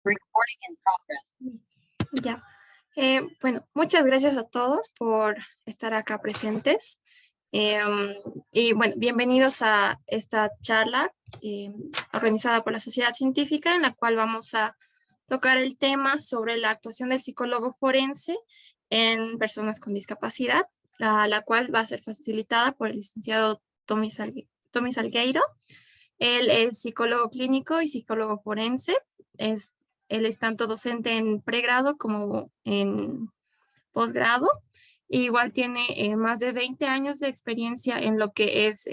Recording in progress. Ya. Bueno, muchas gracias a todos por estar acá presentes. Y bueno, bienvenidos a esta charla organizada por la Sociedad Científica, en la cual vamos a tocar el tema sobre la actuación del psicólogo forense en personas con discapacidad, la cual va a ser facilitada por el licenciado Tommy Salgueiro. Él es psicólogo clínico y psicólogo forense. Él es tanto docente en pregrado como en posgrado. Igual tiene más de 20 años de experiencia en lo que es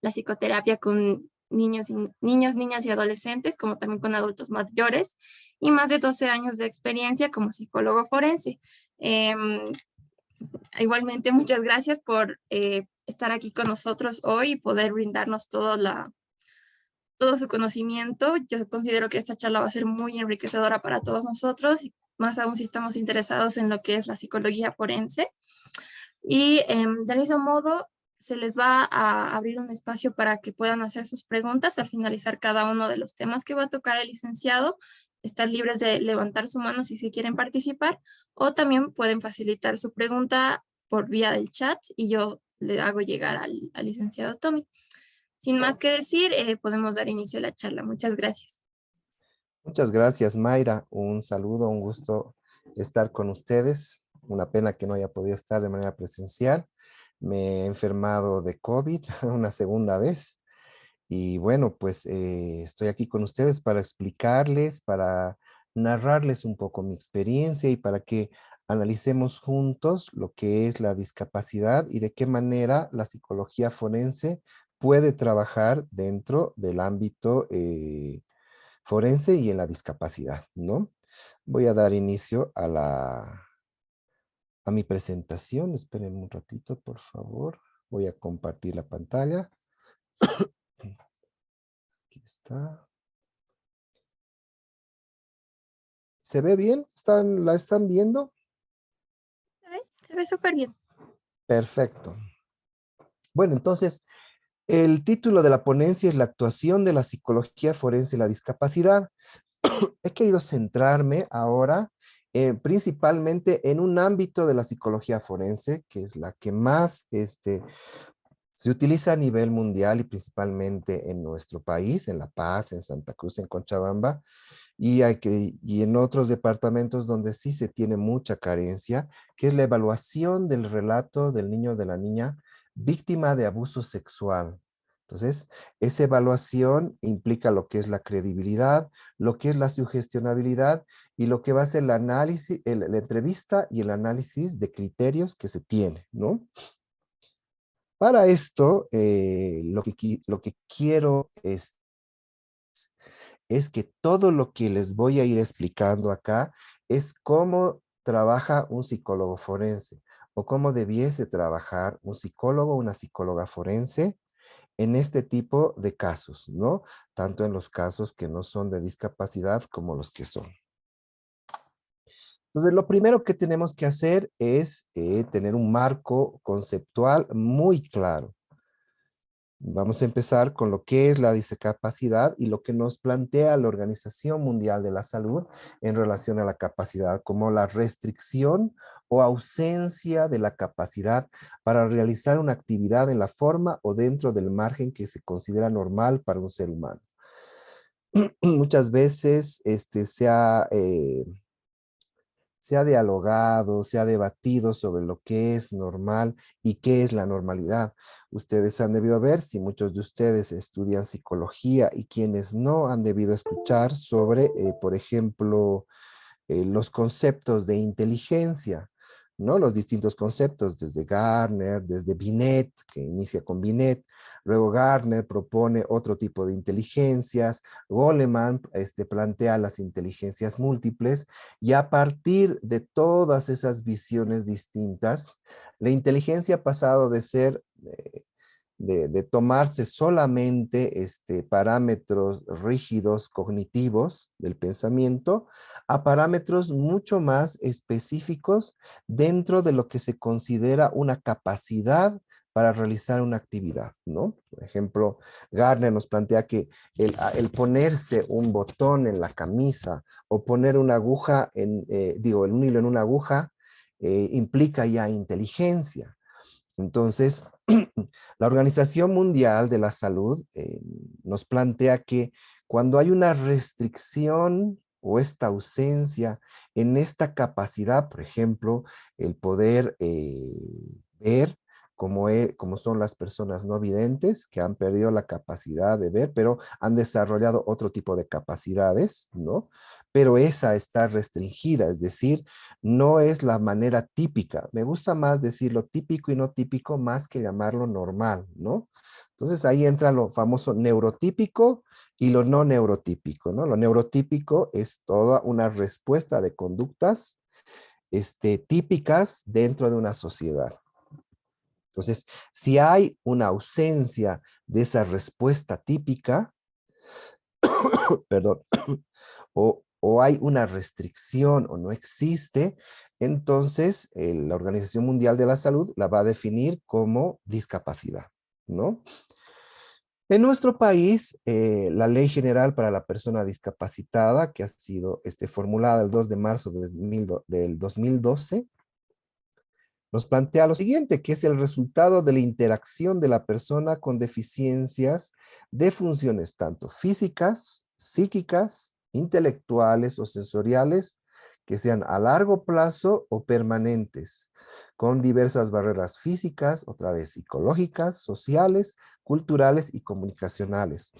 la psicoterapia con niñas y adolescentes, como también con adultos mayores, y más de 12 años de experiencia como psicólogo forense. Igualmente, muchas gracias por estar aquí con nosotros hoy y poder brindarnos todo su conocimiento. Yo considero que esta charla va a ser muy enriquecedora para todos nosotros, más aún si estamos interesados en lo que es la psicología forense. Y del mismo modo, se les va a abrir un espacio para que puedan hacer sus preguntas al finalizar cada uno de los temas que va a tocar el licenciado. Están libres de levantar su mano si se quieren participar, o también pueden facilitar su pregunta por vía del chat y yo le hago llegar al licenciado Tommy. Sin más que decir, podemos dar inicio a la charla. Muchas gracias. Muchas gracias, Mayra. Un saludo, un gusto estar con ustedes. Una pena que no haya podido estar de manera presencial. Me he enfermado de COVID una segunda vez. Y bueno, pues estoy aquí con ustedes para explicarles, para narrarles un poco mi experiencia y para que analicemos juntos lo que es la discapacidad y de qué manera la psicología forense puede trabajar dentro del ámbito forense y en la discapacidad, ¿no? Voy a dar inicio a mi presentación. Esperen un ratito, por favor. Voy a compartir la pantalla. Aquí está. ¿Se ve bien? ¿La están viendo? Se ve súper bien. Perfecto. Bueno, entonces, el título de la ponencia es la actuación de la psicología forense en la discapacidad. He querido centrarme ahora principalmente en un ámbito de la psicología forense, que es la que más se utiliza a nivel mundial y principalmente en nuestro país, en La Paz, en Santa Cruz, en Cochabamba, y en otros departamentos donde sí se tiene mucha carencia, que es la evaluación del relato del niño o de la niña víctima de abuso sexual. Entonces, esa evaluación implica lo que es la credibilidad, lo que es la sugestionabilidad y lo que va a ser el análisis, la entrevista y el análisis de criterios que se tiene, ¿no? Para esto, lo que quiero es que todo lo que les voy a ir explicando acá es cómo trabaja un psicólogo forense o cómo debiese trabajar un psicólogo o una psicóloga forense en este tipo de casos, ¿no? Tanto en los casos que no son de discapacidad como los que son. Entonces, lo primero que tenemos que hacer es tener un marco conceptual muy claro. Vamos a empezar con lo que es la discapacidad y lo que nos plantea la Organización Mundial de la Salud en relación a la capacidad, como la restricción o ausencia de la capacidad para realizar una actividad en la forma o dentro del margen que se considera normal para un ser humano. Muchas veces se ha dialogado, se ha debatido sobre lo que es normal y qué es la normalidad. Ustedes han debido ver, si muchos de ustedes estudian psicología y quienes no han debido escuchar sobre, por ejemplo, los conceptos de inteligencia, ¿no? Los distintos conceptos, desde Gardner, desde Binet, que inicia con Binet, luego Gardner propone otro tipo de inteligencias, Goleman plantea las inteligencias múltiples, y a partir de todas esas visiones distintas, la inteligencia ha pasado de ser de tomarse solamente parámetros rígidos cognitivos del pensamiento a parámetros mucho más específicos dentro de lo que se considera una capacidad para realizar una actividad, ¿no? Por ejemplo, Gardner nos plantea que el ponerse un botón en la camisa o poner una aguja un hilo en una aguja implica ya inteligencia. Entonces, la Organización Mundial de la Salud nos plantea que cuando hay una restricción o esta ausencia en esta capacidad, por ejemplo, el poder ver como son las personas no videntes que han perdido la capacidad de ver, pero han desarrollado otro tipo de capacidades, ¿no? Pero esa está restringida, es decir, no es la manera típica. Me gusta más decirlo típico y no típico más que llamarlo normal, ¿no? Entonces ahí entra lo famoso neurotípico y lo no neurotípico, ¿no? Lo neurotípico es toda una respuesta de conductas típicas dentro de una sociedad. Entonces, si hay una ausencia de esa respuesta típica, perdón, o hay una restricción o no existe, entonces la Organización Mundial de la Salud la va a definir como discapacidad, ¿no? En nuestro país, la Ley General para la Persona Discapacitada, que ha sido formulada el 2 de marzo del 2012, nos plantea lo siguiente, que es el resultado de la interacción de la persona con deficiencias de funciones tanto físicas, psíquicas, intelectuales o sensoriales, que sean a largo plazo o permanentes, con diversas barreras físicas, otra vez psicológicas, sociales, culturales y comunicacionales.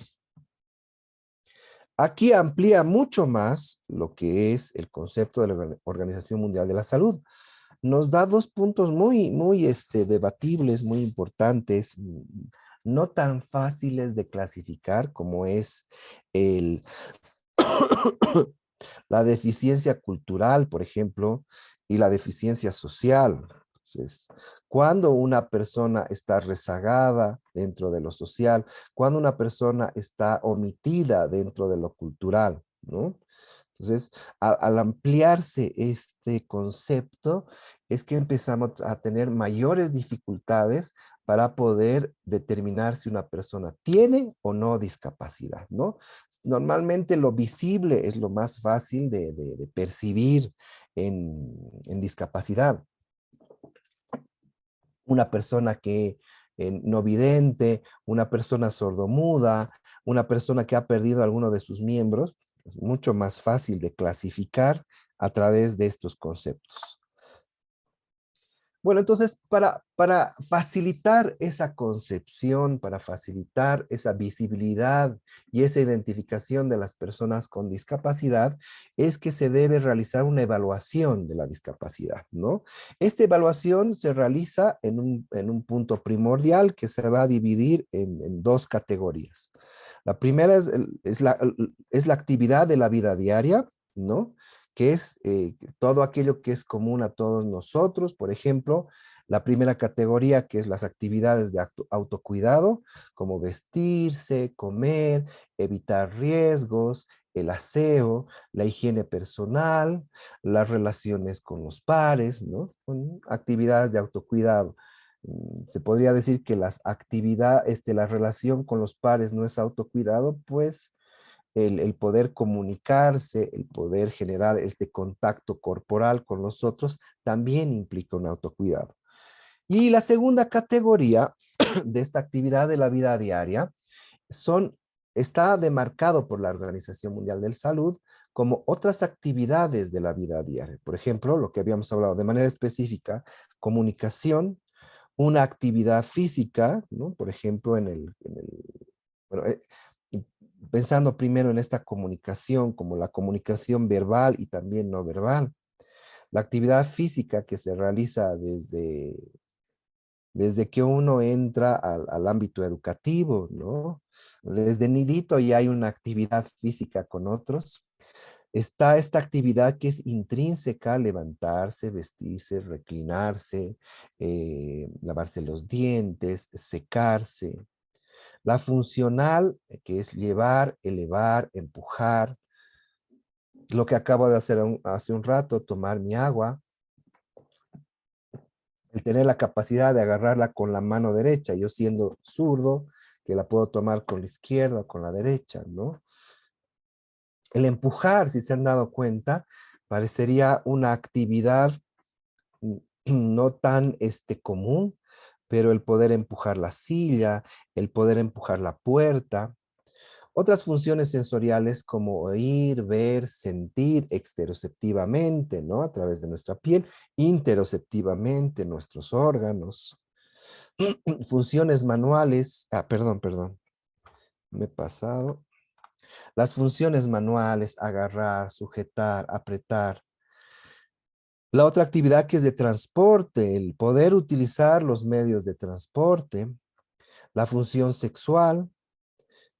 Aquí amplía mucho más lo que es el concepto de la Organización Mundial de la Salud. Nos da dos puntos muy debatibles, muy importantes, no tan fáciles de clasificar como es el, la deficiencia cultural, por ejemplo, y la deficiencia social. Entonces, cuando una persona está rezagada dentro de lo social, cuando una persona está omitida dentro de lo cultural, ¿no? Entonces, al ampliarse este concepto, es que empezamos a tener mayores dificultades para poder determinar si una persona tiene o no discapacidad, ¿no? Normalmente lo visible es lo más fácil de percibir en discapacidad. Una persona que no vidente, una persona sordomuda, una persona que ha perdido alguno de sus miembros, es mucho más fácil de clasificar a través de estos conceptos. Bueno, entonces, para facilitar esa concepción, para facilitar esa visibilidad y esa identificación de las personas con discapacidad, es que se debe realizar una evaluación de la discapacidad, ¿no? Esta evaluación se realiza en un punto primordial que se va a dividir en dos categorías. La primera es la actividad de la vida diaria, ¿no? Que es todo aquello que es común a todos nosotros. Por ejemplo, la primera categoría, que es las actividades de autocuidado, como vestirse, comer, evitar riesgos, el aseo, la higiene personal, las relaciones con los pares, ¿no? Con actividades de autocuidado. Se podría decir que la relación con los pares no es autocuidado, pues el poder comunicarse, el poder generar este contacto corporal con los otros, también implica un autocuidado. Y la segunda categoría de esta actividad de la vida diaria está demarcado por la Organización Mundial de la Salud como otras actividades de la vida diaria. Por ejemplo, lo que habíamos hablado de manera específica, comunicación, una actividad física, ¿no? Por ejemplo, bueno, pensando primero en esta comunicación, como la comunicación verbal y también no verbal, la actividad física que se realiza desde que uno entra al ámbito educativo, ¿no? Desde nidito ya hay una actividad física con otros. Está esta actividad que es intrínseca, levantarse, vestirse, reclinarse, lavarse los dientes, secarse. La funcional, que es llevar, elevar, empujar. Lo que acabo de hacer hace un rato, tomar mi agua. El tener la capacidad de agarrarla con la mano derecha, yo siendo zurdo, que la puedo tomar con la izquierda o con la derecha, ¿no? El empujar, si se han dado cuenta, parecería una actividad no tan común, pero el poder empujar la silla, el poder empujar la puerta. Otras funciones sensoriales como oír, ver, sentir exteroceptivamente, ¿no? A través de nuestra piel, interoceptivamente, nuestros órganos. Funciones manuales, perdón, me he pasado. Las funciones manuales, agarrar, sujetar, apretar. La otra actividad que es de transporte, el poder utilizar los medios de transporte. La función sexual,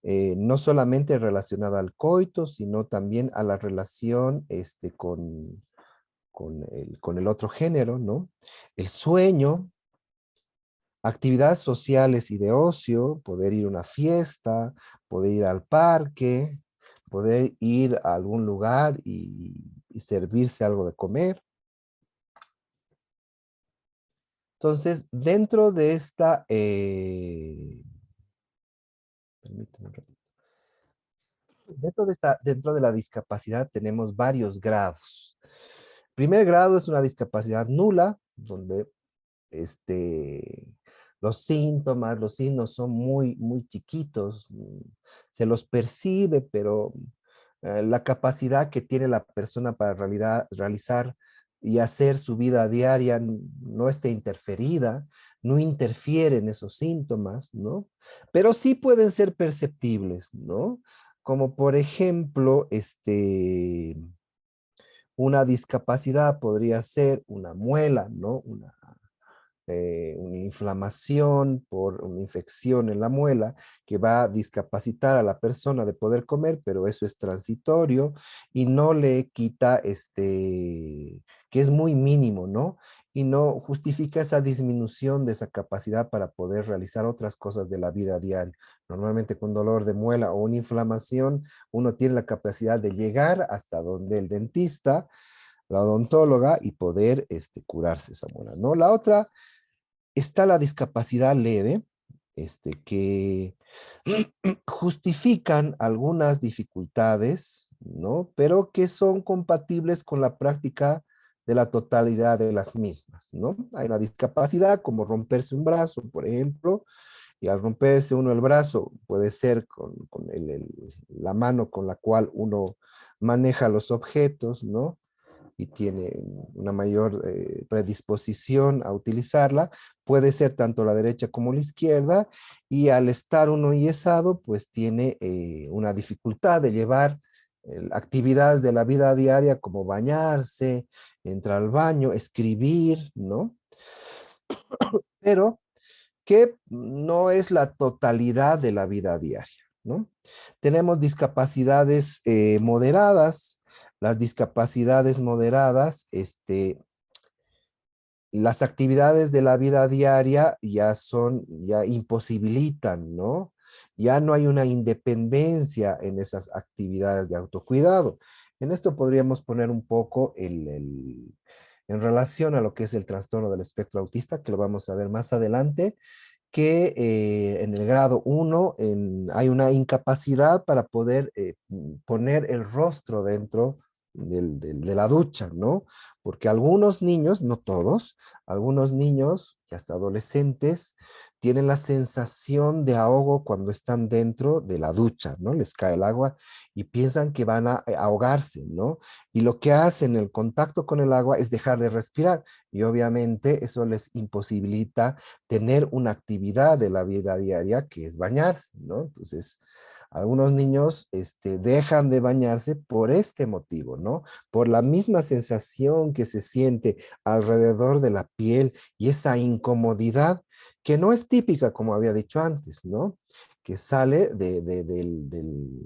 no solamente relacionada al coito, sino también a la relación con el otro género, ¿no? El sueño, actividades sociales y de ocio, poder ir a una fiesta, poder ir al parque, poder ir a algún lugar y servirse algo de comer. Entonces, dentro de esta, permítame un ratito. Dentro de la discapacidad tenemos varios grados. Primer grado es una discapacidad nula, donde este, los signos son muy, muy chiquitos, se los percibe, pero la capacidad que tiene la persona para realizar y hacer su vida diaria no está interferida, no interfieren esos síntomas, ¿no? Pero sí pueden ser perceptibles, ¿no? Como por ejemplo, una discapacidad podría ser una muela, ¿no? Una inflamación por una infección en la muela que va a discapacitar a la persona de poder comer, pero eso es transitorio y no le quita que es muy mínimo, ¿no? Y no justifica esa disminución de esa capacidad para poder realizar otras cosas de la vida diaria. Normalmente con dolor de muela o una inflamación, uno tiene la capacidad de llegar hasta donde el dentista, la odontóloga y poder curarse esa muela, ¿no? La otra está la discapacidad leve, que justifican algunas dificultades, ¿no? Pero que son compatibles con la práctica de la totalidad de las mismas, ¿no? Hay una discapacidad como romperse un brazo, por ejemplo, y al romperse uno el brazo puede ser con la mano con la cual uno maneja los objetos, ¿no? Y tiene una mayor predisposición a utilizarla, puede ser tanto la derecha como la izquierda, y al estar uno yesado, pues tiene una dificultad de llevar actividades de la vida diaria como bañarse, entrar al baño, escribir, ¿no? Pero que no es la totalidad de la vida diaria, ¿no? Tenemos discapacidades moderadas. Las discapacidades moderadas, las actividades de la vida diaria ya imposibilitan, ¿no? Ya no hay una independencia en esas actividades de autocuidado. En esto podríamos poner un poco en relación a lo que es el trastorno del espectro autista, que lo vamos a ver más adelante, que en el grado 1 hay una incapacidad para poder poner el rostro dentro de la ducha, ¿no? Porque algunos niños, no todos, algunos niños y hasta adolescentes tienen la sensación de ahogo cuando están dentro de la ducha, ¿no? Les cae el agua y piensan que van a ahogarse, ¿no? Y lo que hacen el contacto con el agua es dejar de respirar y obviamente eso les imposibilita tener una actividad de la vida diaria que es bañarse, ¿no? Entonces, algunos niños dejan de bañarse por este motivo, ¿no? Por la misma sensación que se siente alrededor de la piel y esa incomodidad que no es típica, como había dicho antes, ¿no? Que sale de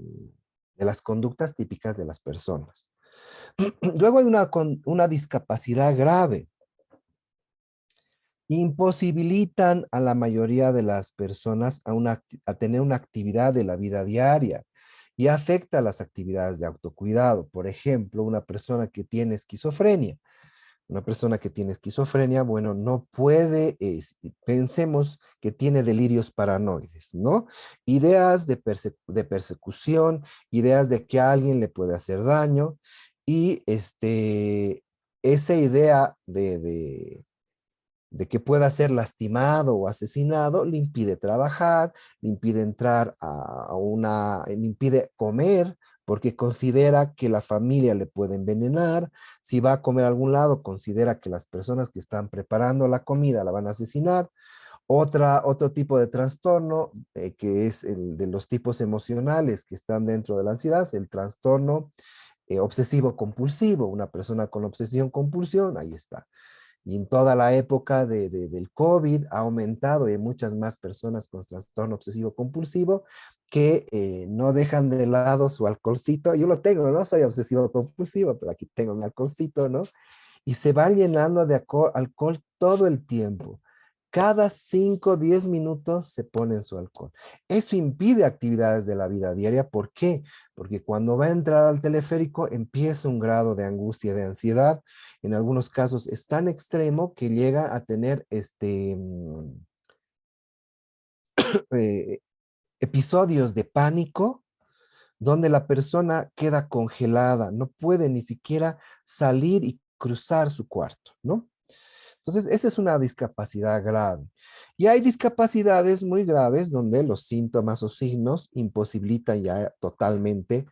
las conductas típicas de las personas. Luego hay una discapacidad grave, imposibilitan a la mayoría de las personas a tener una actividad de la vida diaria y afecta a las actividades de autocuidado. Por ejemplo, una persona que tiene esquizofrenia Una persona que tiene esquizofrenia, bueno, no puede, pensemos que tiene delirios paranoides, ¿no? Ideas de persecución, ideas de que alguien le puede hacer daño, y esa idea de que pueda ser lastimado o asesinado, le impide trabajar, le impide entrar le impide comer, porque considera que la familia le puede envenenar. Si va a comer a algún lado, considera que las personas que están preparando la comida la van a asesinar. Otro tipo de trastorno, que es el de los tipos emocionales que están dentro de la ansiedad, es el trastorno obsesivo compulsivo. Una persona con obsesión compulsión, ahí está. Y en toda la época del COVID ha aumentado y hay muchas más personas con trastorno obsesivo compulsivo que no dejan de lado su alcoholcito. Yo lo tengo, no soy obsesivo compulsivo, pero aquí tengo mi alcoholcito, ¿no? Y se va llenando de alcohol todo el tiempo. Cada 5 o 10 minutos se pone su alcohol. Eso impide actividades de la vida diaria. ¿Por qué? Porque cuando va a entrar al teleférico empieza un grado de angustia, de ansiedad. En algunos casos es tan extremo que llega a tener eh, episodios de pánico donde la persona queda congelada, no puede ni siquiera salir y cruzar su cuarto, ¿no? Entonces, esa es una discapacidad grave. Y hay discapacidades muy graves donde los síntomas o signos imposibilitan ya totalmente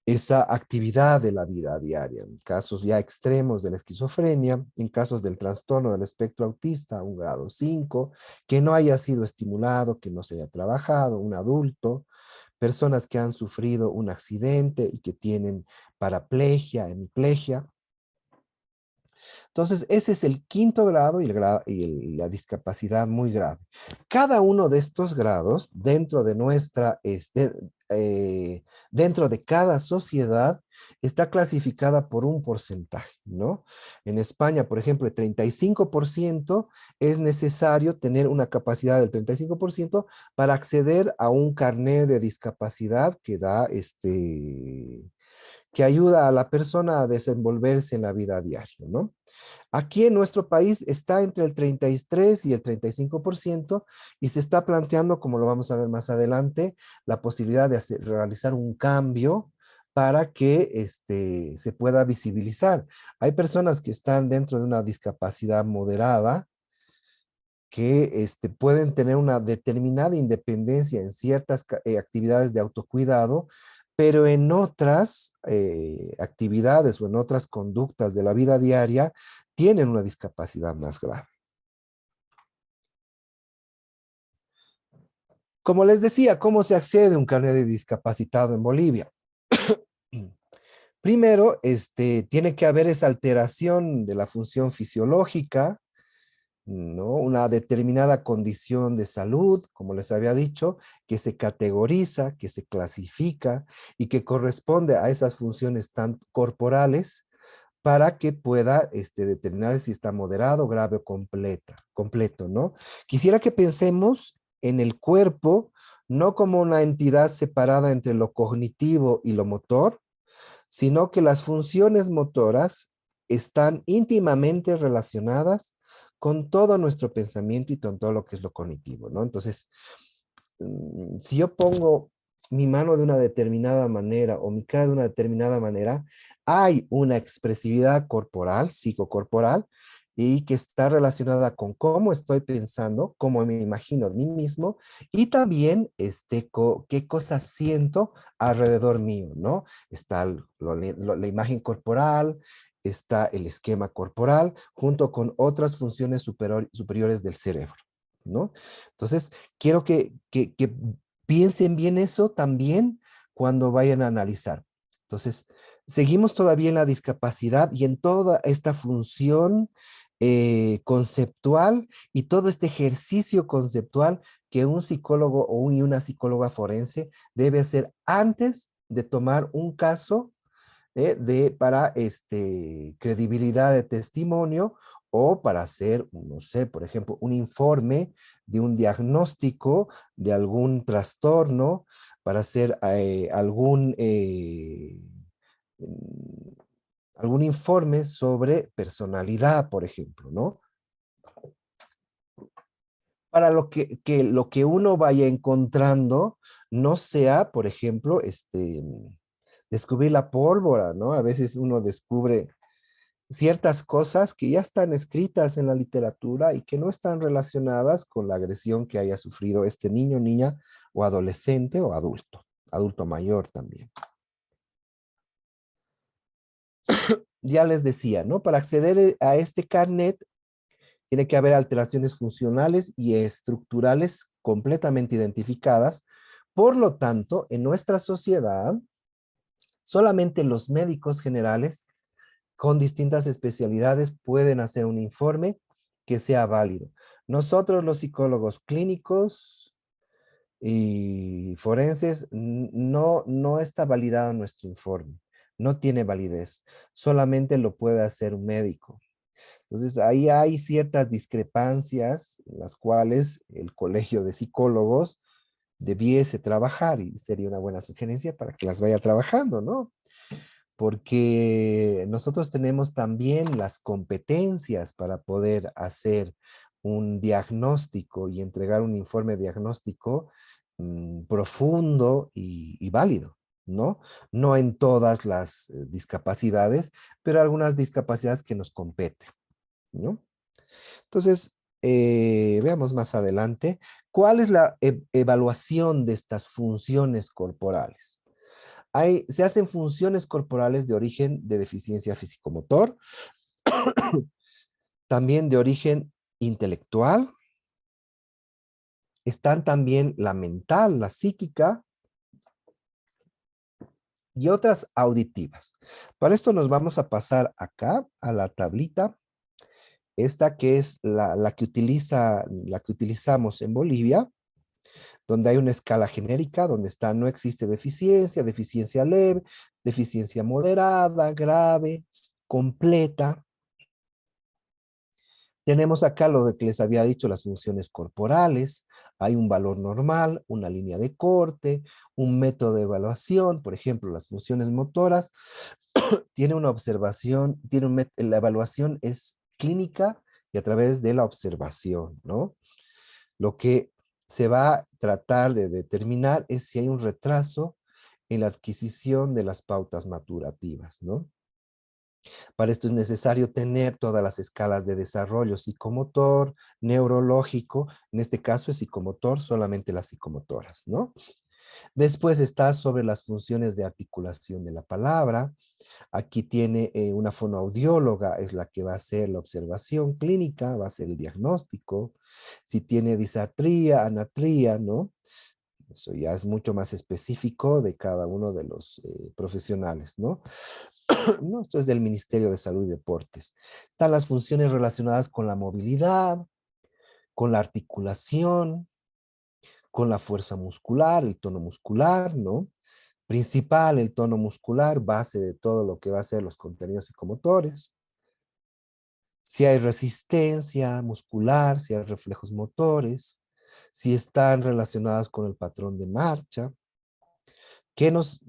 esa actividad de la vida diaria. En casos ya extremos de la esquizofrenia, en casos del trastorno del espectro autista, un grado 5, que no haya sido estimulado, que no se haya trabajado, un adulto, personas que han sufrido un accidente y que tienen paraplegia, hemiplegia. Entonces, ese es el quinto grado la discapacidad muy grave. Cada uno de estos grados, dentro de cada sociedad, está clasificada por un porcentaje, ¿no? En España, por ejemplo, el 35% es necesario tener una capacidad del 35% para acceder a un carnet de discapacidad que da que ayuda a la persona a desenvolverse en la vida diaria, ¿no? Aquí en nuestro país está entre el 33 y el 35% y se está planteando, como lo vamos a ver más adelante, la posibilidad de realizar un cambio para que se pueda visibilizar. Hay personas que están dentro de una discapacidad moderada que pueden tener una determinada independencia en ciertas actividades de autocuidado, pero en otras actividades o en otras conductas de la vida diaria tienen una discapacidad más grave. Como les decía, ¿cómo se accede a un carnet de discapacitado en Bolivia? Primero, tiene que haber esa alteración de la función fisiológica, ¿no? Una determinada condición de salud, como les había dicho, que se categoriza, que se clasifica y que corresponde a esas funciones tan corporales para que pueda determinar si está moderado, grave o completo, ¿no? Quisiera que pensemos en el cuerpo no como una entidad separada entre lo cognitivo y lo motor, sino que las funciones motoras están íntimamente relacionadas con todo nuestro pensamiento y con todo lo que es lo cognitivo, ¿no? Entonces, si yo pongo mi mano de una determinada manera o mi cara de una determinada manera, hay una expresividad corporal, psicocorporal, y que está relacionada con cómo estoy pensando, cómo me imagino de mí mismo, y también qué cosas siento alrededor mío, ¿no? Está la imagen corporal, está el esquema corporal, junto con otras funciones superiores del cerebro, ¿no? Entonces, quiero que piensen bien eso también cuando vayan a analizar. Entonces, seguimos todavía en la discapacidad y en toda esta función conceptual y todo este ejercicio conceptual que un psicólogo y una psicóloga forense debe hacer antes de tomar un caso para credibilidad de testimonio o para hacer, no sé, por ejemplo, un informe de un diagnóstico de algún trastorno, para hacer un informe sobre personalidad, por ejemplo, ¿no? Para lo que uno vaya encontrando no sea, por ejemplo, descubrir la pólvora, ¿no? A veces uno descubre ciertas cosas que ya están escritas en la literatura y que no están relacionadas con la agresión que haya sufrido este niño, niña, o adolescente o adulto mayor también. Ya les decía, ¿no? Para acceder a este carnet tiene que haber alteraciones funcionales y estructurales completamente identificadas. Por lo tanto, en nuestra sociedad, solamente los médicos generales con distintas especialidades pueden hacer un informe que sea válido. Nosotros, los psicólogos clínicos y forenses, no está validado nuestro informe. No tiene validez. Solamente lo puede hacer un médico. Entonces, ahí hay ciertas discrepancias en las cuales el colegio de psicólogos debiese trabajar y sería una buena sugerencia para que las vaya trabajando, ¿no? Porque nosotros tenemos también las competencias para poder hacer un diagnóstico y entregar un informe diagnóstico profundo y válido, ¿no? No en todas las discapacidades, pero algunas discapacidades que nos competen, ¿no? Entonces, veamos más adelante, ¿cuál es la evaluación de estas funciones corporales? Se hacen funciones corporales de origen de deficiencia fisicomotor, también de origen intelectual, están también la mental, la psíquica y otras auditivas. Para esto nos vamos a pasar acá a la tablita, esta que es la que utilizamos en Bolivia, donde hay una escala genérica, donde está no existe deficiencia, deficiencia leve, deficiencia moderada, grave, completa. Tenemos acá lo de que les había dicho, las funciones corporales. Hay un valor normal, una línea de corte, un método de evaluación. Por ejemplo, las funciones motoras tiene una observación, la evaluación es clínica y a través de la observación, ¿no? Lo que se va a tratar de determinar es si hay un retraso en la adquisición de las pautas maturativas, ¿no? Para esto es necesario tener todas las escalas de desarrollo psicomotor, neurológico, en este caso es psicomotor, solamente las psicomotoras, ¿no? Después está sobre las funciones de articulación de la palabra. Aquí tiene una fonoaudióloga, es la que va a hacer la observación clínica, va a hacer el diagnóstico. Si tiene disartría, anatría, ¿no? Eso ya es mucho más específico de cada uno de los profesionales, ¿no? No, esto es del Ministerio de Salud y Deportes. Están las funciones relacionadas con la movilidad, con la articulación, con la fuerza muscular, el tono muscular, ¿no? Principal, el tono muscular, base de todo lo que va a ser los contenidos psicomotores. Si hay resistencia muscular, si hay reflejos motores, si están relacionadas con el patrón de marcha. ¿Qué nos,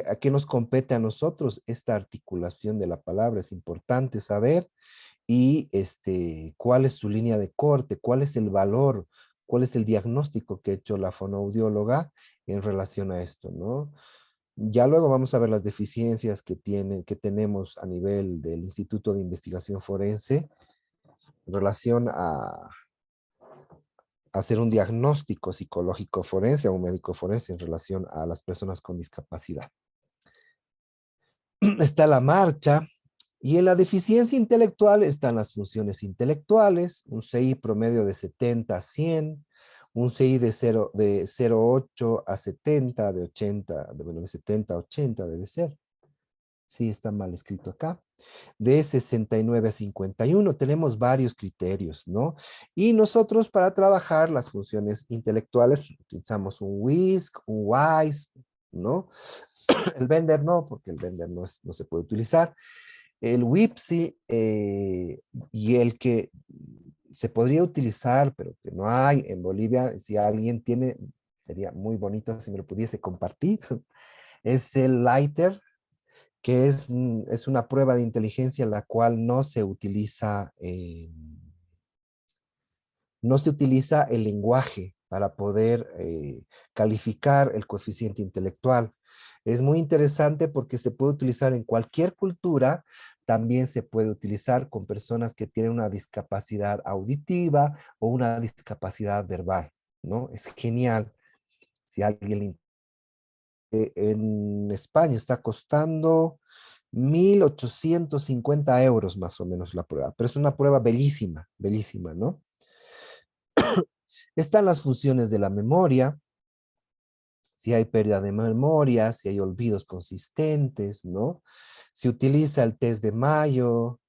a qué nos compete a nosotros esta articulación de la palabra? Es importante saber y cuál es su línea de corte, cuál es el valor, cuál es el diagnóstico que ha hecho la fonoaudióloga en relación a esto, ¿no? Ya luego vamos a ver las deficiencias que tenemos a nivel del Instituto de Investigación Forense en relación a hacer un diagnóstico psicológico forense a un médico forense en relación a las personas con discapacidad. Está la marcha, y en la deficiencia intelectual están las funciones intelectuales, un CI promedio de 70 a 100, un CI de 0,8 a 70, de 80, bueno, de 70 a 80 debe ser. Sí, está mal escrito acá. De 69 a 51 tenemos varios criterios, ¿no? Y nosotros para trabajar las funciones intelectuales utilizamos un WISC, un WISE, ¿no? El Bender no, porque el Bender no se puede utilizar. El WIPSI y el que se podría utilizar, pero que no hay en Bolivia, si alguien tiene, sería muy bonito si me lo pudiese compartir, es el Lighter, que es una prueba de inteligencia la cual no se utiliza el lenguaje para poder calificar el coeficiente intelectual. Es muy interesante porque se puede utilizar en cualquier cultura, también se puede utilizar con personas que tienen una discapacidad auditiva o una discapacidad verbal, ¿no? Es genial. Si alguien en España está costando 1.850 € más o menos la prueba, pero es una prueba bellísima, bellísima, ¿no? Están las funciones de la memoria, si hay pérdida de memoria, si hay olvidos consistentes, ¿no? Se utiliza el test de Mayo,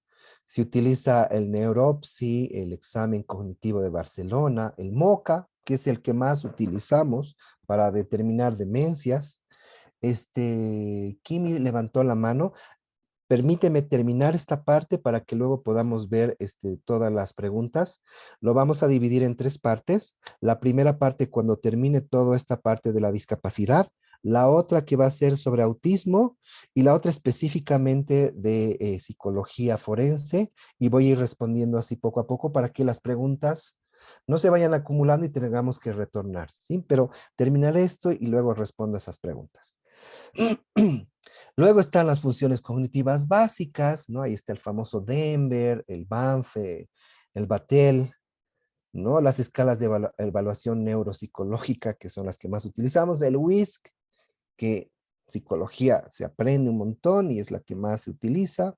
se utiliza el Neuropsy, el examen cognitivo de Barcelona, el MOCA, que es el que más utilizamos para determinar demencias. Kimi levantó la mano. Permíteme terminar esta parte para que luego podamos ver todas las preguntas. Lo vamos a dividir en 3 partes. La primera parte cuando termine toda esta parte de la discapacidad, la otra que va a ser sobre autismo y la otra específicamente de psicología forense, y voy a ir respondiendo así poco a poco para que las preguntas no se vayan acumulando y tengamos que retornar, ¿sí? Pero terminaré esto y luego respondo a esas preguntas. Luego están las funciones cognitivas básicas, ¿no? Ahí está el famoso Denver, el Banfe, el Battelle, ¿no? Las escalas de evaluación neuropsicológica, que son las que más utilizamos, el WISC, que psicología se aprende un montón y es la que más se utiliza.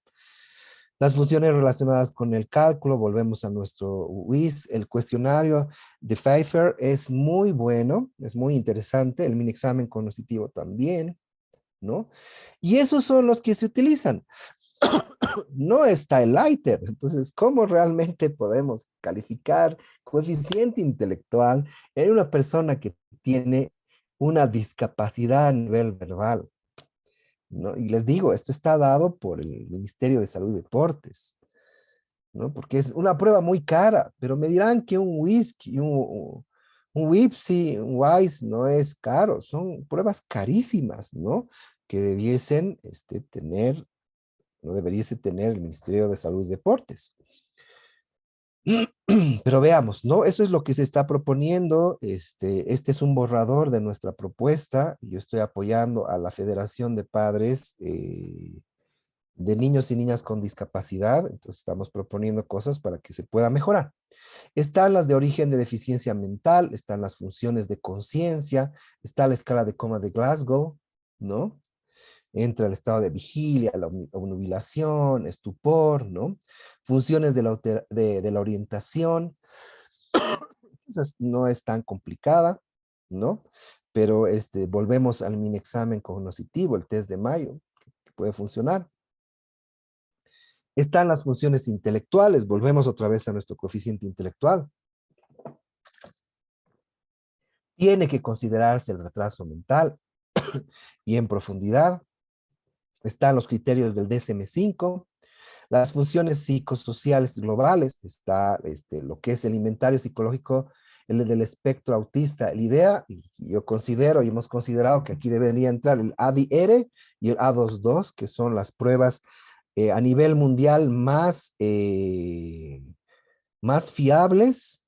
Las funciones relacionadas con el cálculo, volvemos a nuestro WIS, el cuestionario de Pfeiffer es muy bueno, es muy interesante, el mini examen cognitivo también, ¿no? Y esos son los que se utilizan. No está el ITER. Entonces, ¿cómo realmente podemos calificar coeficiente intelectual en una persona que tiene una discapacidad a nivel verbal? ¿No? Y les digo, esto está dado por el Ministerio de Salud y Deportes, ¿no? Porque es una prueba muy cara, pero me dirán que un whisky, un WIPSI, un WISE no es caro, son pruebas carísimas, ¿no? Que debiesen tener, no deberíase tener el Ministerio de Salud y Deportes. Pero veamos, ¿no? Eso es lo que se está proponiendo. Este es un borrador de nuestra propuesta. Yo estoy apoyando a la Federación de Padres de Niños y Niñas con Discapacidad. Entonces estamos proponiendo cosas para que se pueda mejorar. Están las de origen de deficiencia mental, están las funciones de conciencia, está la escala de coma de Glasgow, ¿no? Entra el estado de vigilia, la obnubilación, estupor, ¿no? Funciones de la orientación, esa no es tan complicada, ¿no? Pero volvemos al mini examen cognitivo, el test de Mayo, que puede funcionar. Están las funciones intelectuales, volvemos otra vez a nuestro coeficiente intelectual. Tiene que considerarse el retraso mental y en profundidad. Están los criterios del DSM-5, las funciones psicosociales globales, está lo que es el inventario psicológico, el del espectro autista, el IDEA, y yo considero y hemos considerado que aquí debería entrar el ADR y el A22, que son las pruebas a nivel mundial más fiables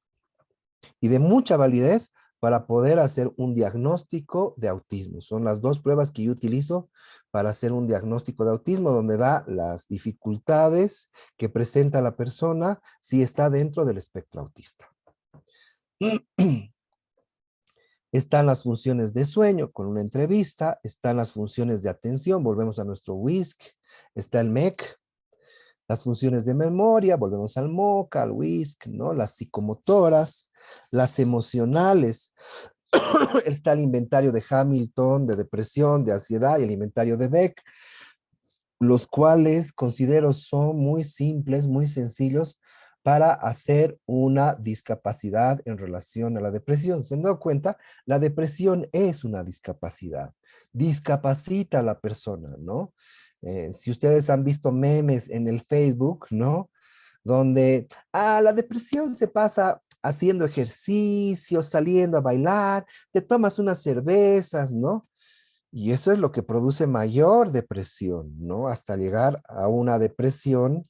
y de mucha validez para poder hacer un diagnóstico de autismo. Son las 2 pruebas que yo utilizo para hacer un diagnóstico de autismo, donde da las dificultades que presenta la persona si está dentro del espectro autista. Están las funciones de sueño con una entrevista, están las funciones de atención, volvemos a nuestro WISC, está el MEC, las funciones de memoria, volvemos al MOCA, al WISC, ¿no? Las psicomotoras, las emocionales, está el inventario de Hamilton, de depresión, de ansiedad y el inventario de Beck, los cuales considero son muy simples, muy sencillos para hacer una discapacidad en relación a la depresión. ¿Se han dado cuenta? La depresión es una discapacidad, discapacita a la persona, ¿no? Si ustedes han visto memes en el Facebook, ¿no? Donde, la depresión se pasa haciendo ejercicio, saliendo a bailar, te tomas unas cervezas, ¿no? Y eso es lo que produce mayor depresión, ¿no? Hasta llegar a una depresión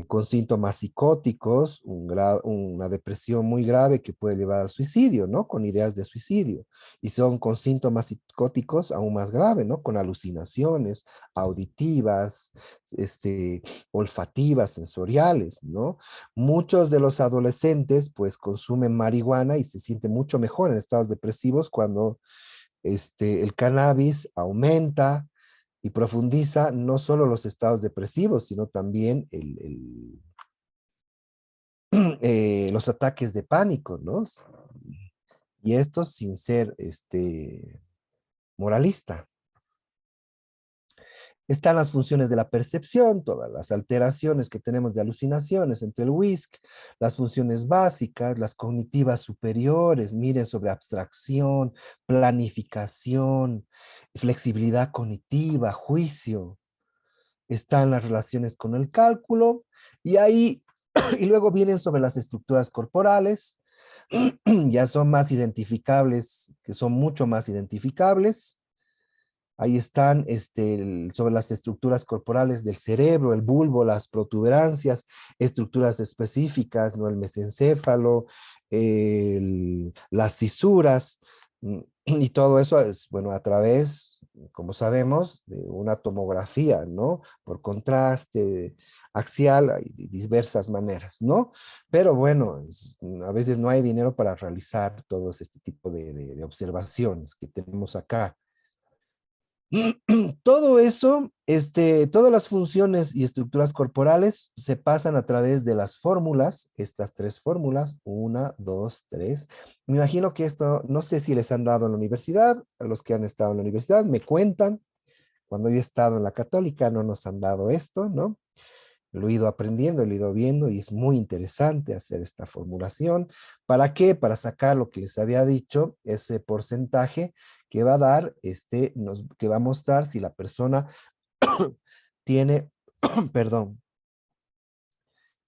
con síntomas psicóticos, una depresión muy grave que puede llevar al suicidio, ¿no? Con ideas de suicidio. Y son con síntomas psicóticos aún más graves, ¿no? Con alucinaciones auditivas, olfativas, sensoriales, ¿no? Muchos de los adolescentes pues consumen marihuana y se sienten mucho mejor en estados depresivos cuando el cannabis aumenta y profundiza no solo los estados depresivos, sino también los ataques de pánico, ¿no? Y esto sin ser moralista. Están las funciones de la percepción, todas las alteraciones que tenemos de alucinaciones entre el WISC, las funciones básicas, las cognitivas superiores, miren sobre abstracción, planificación, flexibilidad cognitiva, juicio. Están las relaciones con el cálculo, y ahí, y luego vienen sobre las estructuras corporales, ya son más identificables, que son mucho más identificables. Ahí están sobre las estructuras corporales del cerebro, el bulbo, las protuberancias, estructuras específicas, ¿no? El mesencéfalo, las cisuras, y todo eso es, bueno, a través, como sabemos, de una tomografía, ¿no? Por contraste axial, hay diversas maneras, ¿no? Pero bueno, a veces no hay dinero para realizar todo este tipo de observaciones que tenemos acá. Todo eso, todas las funciones y estructuras corporales se pasan a través de las fórmulas, estas tres fórmulas, una, dos, tres. Me imagino que esto, no sé si les han dado en la universidad, a los que han estado en la universidad, me cuentan, cuando yo he estado en la católica no nos han dado esto, ¿no? Lo he ido aprendiendo, lo he ido viendo y es muy interesante hacer esta formulación. ¿Para qué? Para sacar lo que les había dicho, ese porcentaje que va a dar, que va a mostrar si la persona tiene, perdón,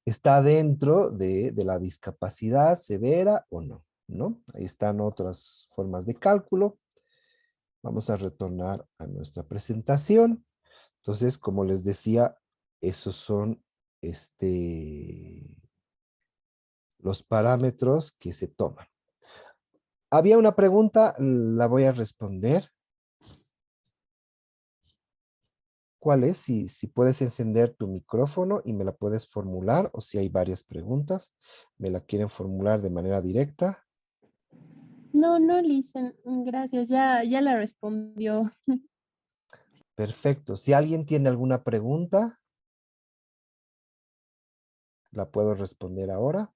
está dentro de la discapacidad severa o no, ¿no? Ahí están otras formas de cálculo. Vamos a retornar a nuestra presentación. Entonces, como les decía, esos son los parámetros que se toman. Había una pregunta, la voy a responder. ¿Cuál es? Si puedes encender tu micrófono y me la puedes formular, o si hay varias preguntas, me la quieren formular de manera directa. No, no, Lisa, gracias, ya la respondió. Perfecto. Si alguien tiene alguna pregunta, la puedo responder ahora.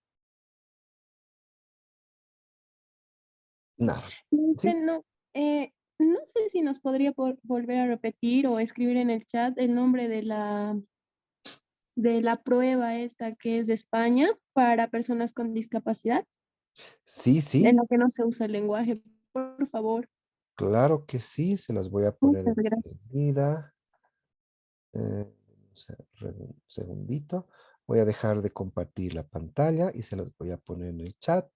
Nada. Lisa, ¿Sí? no, no sé si nos podría volver a repetir o escribir en el chat el nombre de la prueba esta que es de España para personas con discapacidad, Sí, en sí. la que no se usa el lenguaje, por favor. Claro que sí. Se las voy a poner Muchas gracias. enseguida. Un segundito. Voy a dejar de compartir la pantalla y se las voy a poner en el chat.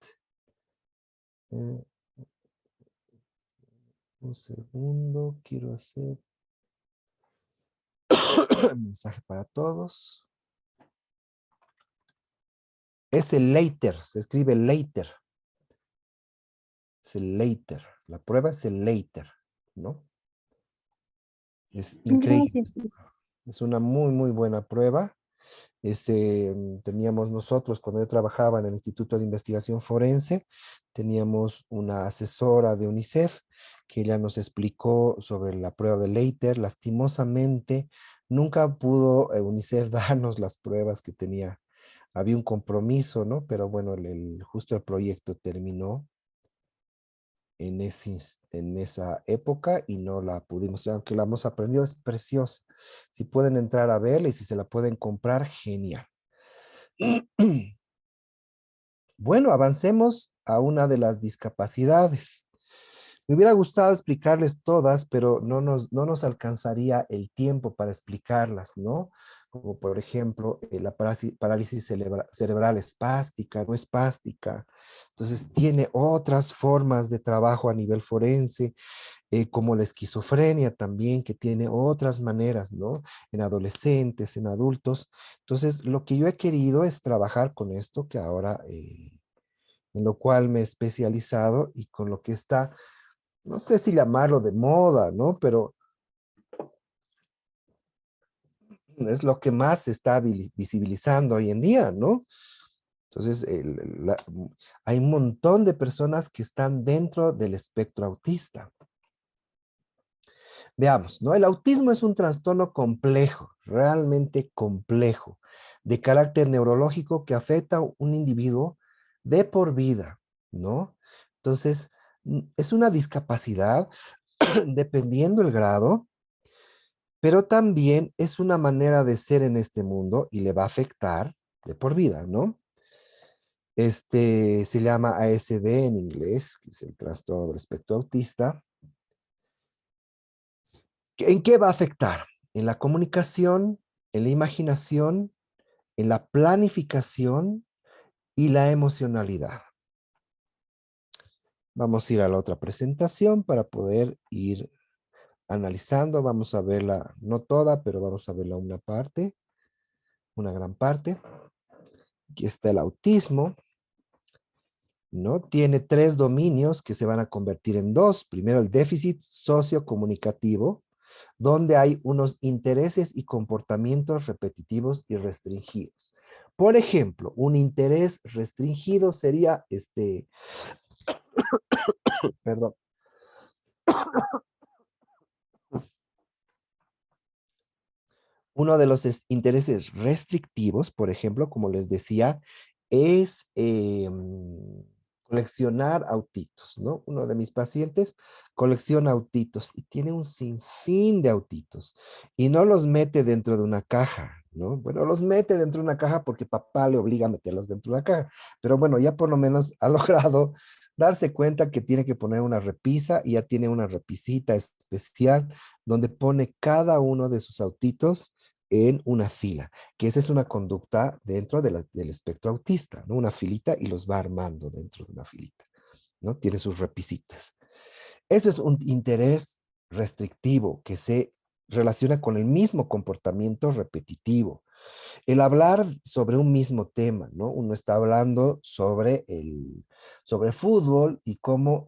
Eh, un segundo. Quiero hacer mensaje para todos. Es el later. Se escribe later. Es el later. La prueba es el later, ¿no? Es increíble. Gracias, Lisa. Es una muy, muy buena prueba. Teníamos nosotros, cuando yo trabajaba en el Instituto de Investigación Forense, teníamos una asesora de UNICEF que ella nos explicó sobre la prueba de Leiter. Lastimosamente, nunca pudo UNICEF darnos las pruebas que tenía. Había un compromiso, ¿no? Pero bueno, justo el proyecto terminó en esa época y no la pudimos, aunque la hemos aprendido, es preciosa. Si pueden entrar a verla y si se la pueden comprar, genial. Bueno, avancemos a una de las discapacidades. Me hubiera gustado explicarles todas, pero no nos alcanzaría el tiempo para explicarlas, ¿no? como por ejemplo la parálisis cerebral espástica, no espástica. Entonces tiene otras formas de trabajo a nivel forense, como la esquizofrenia también, que tiene otras maneras, ¿no? En adolescentes, en adultos. Entonces, lo que yo he querido es trabajar con esto que ahora, en lo cual me he especializado y con lo que está, no sé si llamarlo de moda, ¿no? Pero es lo que más se está visibilizando hoy en día, ¿no? Entonces, hay un montón de personas que están dentro del espectro autista. Veamos, ¿no? El autismo es un trastorno complejo, realmente complejo, de carácter neurológico que afecta a un individuo de por vida, ¿no? Entonces, es una discapacidad dependiendo el grado, pero también es una manera de ser en este mundo y le va a afectar de por vida, ¿no? Este se llama ASD en inglés, que es el trastorno del espectro autista. ¿En qué va a afectar? En la comunicación, en la imaginación, en la planificación y la emocionalidad. Vamos a ir a la otra presentación para poder ir analizando. Vamos a verla, no toda, pero vamos a verla una parte, una gran parte. Aquí está el autismo, ¿no? Tiene 3 dominios que se van a convertir en 2. Primero, el déficit sociocomunicativo, donde hay unos intereses y comportamientos repetitivos y restringidos. Por ejemplo, un interés restringido sería perdón, uno de los intereses restrictivos, por ejemplo, como les decía, es coleccionar autitos, ¿no? Uno de mis pacientes colecciona autitos y tiene un sinfín de autitos y no los mete dentro de una caja, ¿no? Bueno, los mete dentro de una caja porque papá le obliga a meterlos dentro de una caja, pero bueno, ya por lo menos ha logrado darse cuenta que tiene que poner una repisa y ya tiene una repisita especial donde pone cada uno de sus autitos en una fila, que esa es una conducta dentro del espectro autista, ¿no? Una filita y los va armando dentro de una filita, ¿no? Tiene sus repisitas. Ese es un interés restrictivo que se relaciona con el mismo comportamiento repetitivo. El hablar sobre un mismo tema, ¿no? Uno está hablando sobre fútbol y cómo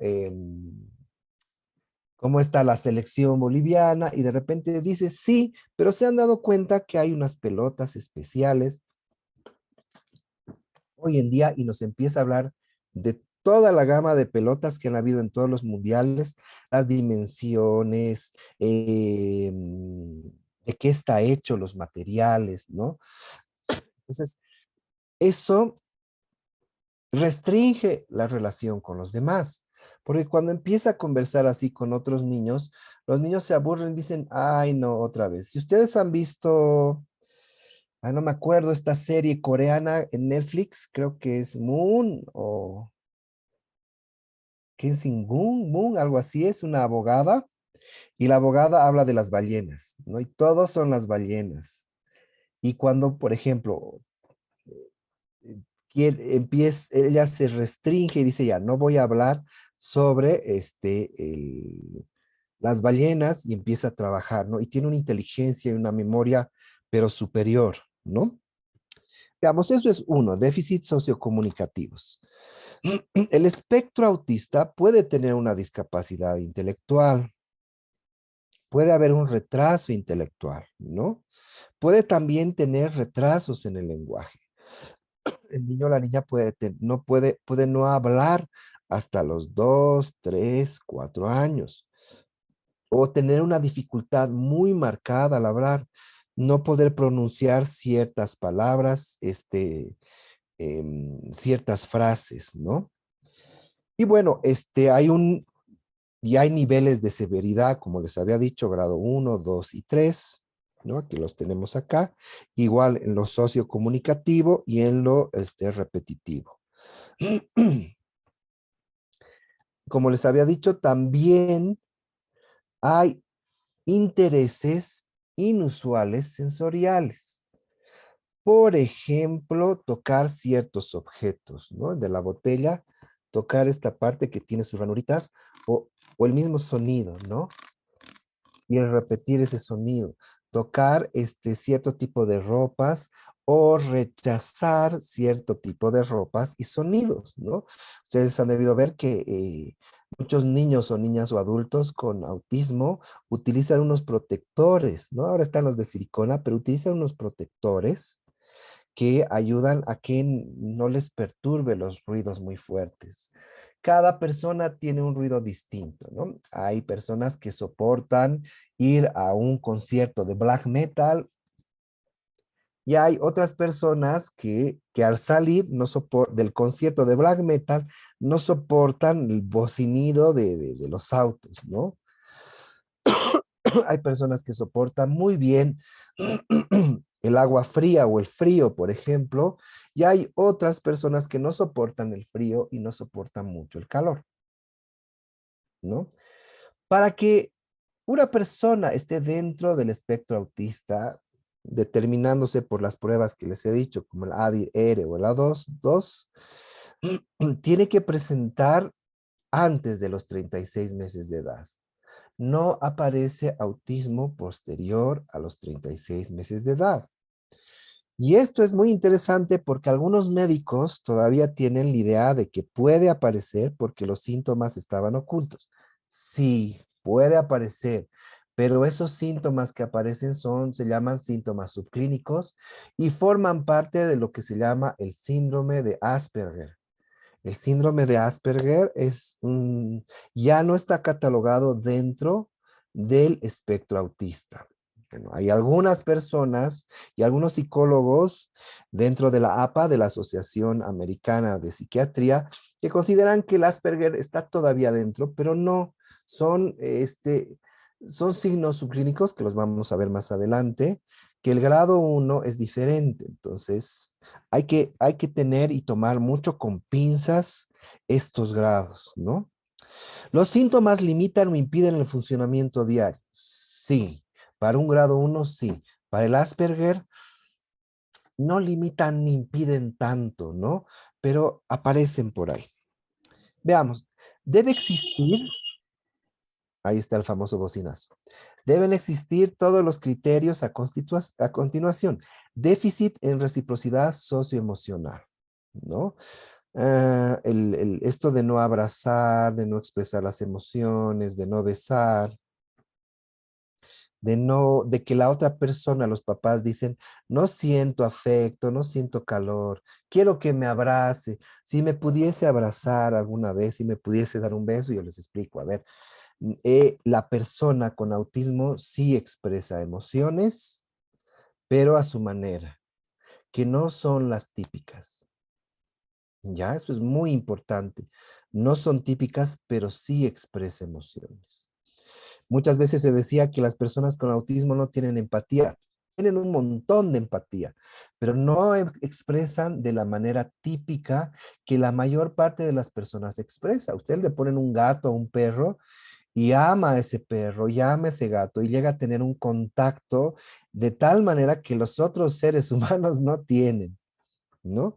está la selección boliviana y de repente dice sí, pero se han dado cuenta que hay unas pelotas especiales hoy en día y nos empieza a hablar de toda la gama de pelotas que han habido en todos los mundiales, las dimensiones, de qué está hecho los materiales, ¿no? Entonces, eso restringe la relación con los demás. Porque cuando empieza a conversar así con otros niños, los niños se aburren y dicen, ay, no, otra vez. Si ustedes han visto, no me acuerdo, esta serie coreana en Netflix, creo que es Moon o Kensing Moon, algo así, es una abogada y la abogada habla de las ballenas, ¿no? Y todos son las ballenas. Y cuando, por ejemplo, ella se restringe y dice ya, no voy a hablar sobre las ballenas y empieza a trabajar, ¿no? Y tiene una inteligencia y una memoria, pero superior, ¿no? Veamos, eso es uno, déficits sociocomunicativos. El espectro autista puede tener una discapacidad intelectual, puede haber un retraso intelectual, ¿no? Puede también tener retrasos en el lenguaje. El niño o la niña puede no hablar hasta los 2, 3, 4 años. O tener una dificultad muy marcada al hablar, no poder pronunciar ciertas palabras, ciertas frases, ¿no? Y bueno, hay niveles de severidad, como les había dicho, grado 1, 2 y 3, ¿no? Aquí los tenemos acá. Igual en lo sociocomunicativo y en lo repetitivo. Como les había dicho, también hay intereses inusuales sensoriales. por ejemplo, tocar ciertos objetos, ¿no? De la botella, tocar esta parte que tiene sus ranuritas o el mismo sonido, ¿no? Y el repetir ese sonido, tocar cierto tipo de ropas o rechazar cierto tipo de ropas y sonidos, ¿no? Ustedes han debido ver que muchos niños o niñas o adultos con autismo utilizan unos protectores, ¿no? Ahora están los de silicona, pero utilizan unos protectores que ayudan a que no les perturbe los ruidos muy fuertes. Cada persona tiene un ruido distinto, ¿no? Hay personas que soportan ir a un concierto de black metal y hay otras personas que al salir del concierto de black metal no soportan el bocinido de los autos, ¿no? Hay personas que soportan muy bien el agua fría o el frío, por ejemplo, y hay otras personas que no soportan el frío y no soportan mucho el calor, ¿no? Para que una persona esté dentro del espectro autista, determinándose por las pruebas que les he dicho, como el ADIR o el A2, tiene que presentar antes de los 36 meses de edad. No aparece autismo posterior a los 36 meses de edad. Y esto es muy interesante porque algunos médicos todavía tienen la idea de que puede aparecer porque los síntomas estaban ocultos. Sí, puede aparecer, pero esos síntomas que aparecen se llaman síntomas subclínicos y forman parte de lo que se llama el síndrome de Asperger. El síndrome de Asperger ya no está catalogado dentro del espectro autista. Bueno, hay algunas personas y algunos psicólogos dentro de la APA, de la Asociación Americana de Psiquiatría, que consideran que el Asperger está todavía dentro, pero no, son, son signos subclínicos que los vamos a ver más adelante, que el grado 1 es diferente. Entonces, hay que tener y tomar mucho con pinzas estos grados, ¿no? ¿Los síntomas limitan o impiden el funcionamiento diario? Sí. Para un grado 1, sí. Para el Asperger, no limitan ni impiden tanto, ¿no? Pero aparecen por ahí. Veamos. Debe existir, ahí está el famoso bocinazo. Deben existir todos los criterios a continuación. Déficit en reciprocidad socioemocional, ¿no? Esto de no abrazar, de no expresar las emociones, de no besar, de que la otra persona, los papás dicen, no siento afecto, no siento calor, quiero que me abrace. Si me pudiese abrazar alguna vez, si me pudiese dar un beso, yo les explico, a ver, la persona con autismo sí expresa emociones, pero a su manera, que no son las típicas. Ya, eso es muy importante. No son típicas, pero sí expresa emociones. Muchas veces se decía que las personas con autismo no tienen empatía. Tienen un montón de empatía, pero no expresan de la manera típica que la mayor parte de las personas expresa. Usted le ponen un gato o un perro y ama a ese perro, y ama a ese gato, y llega a tener un contacto de tal manera que los otros seres humanos no tienen, ¿no?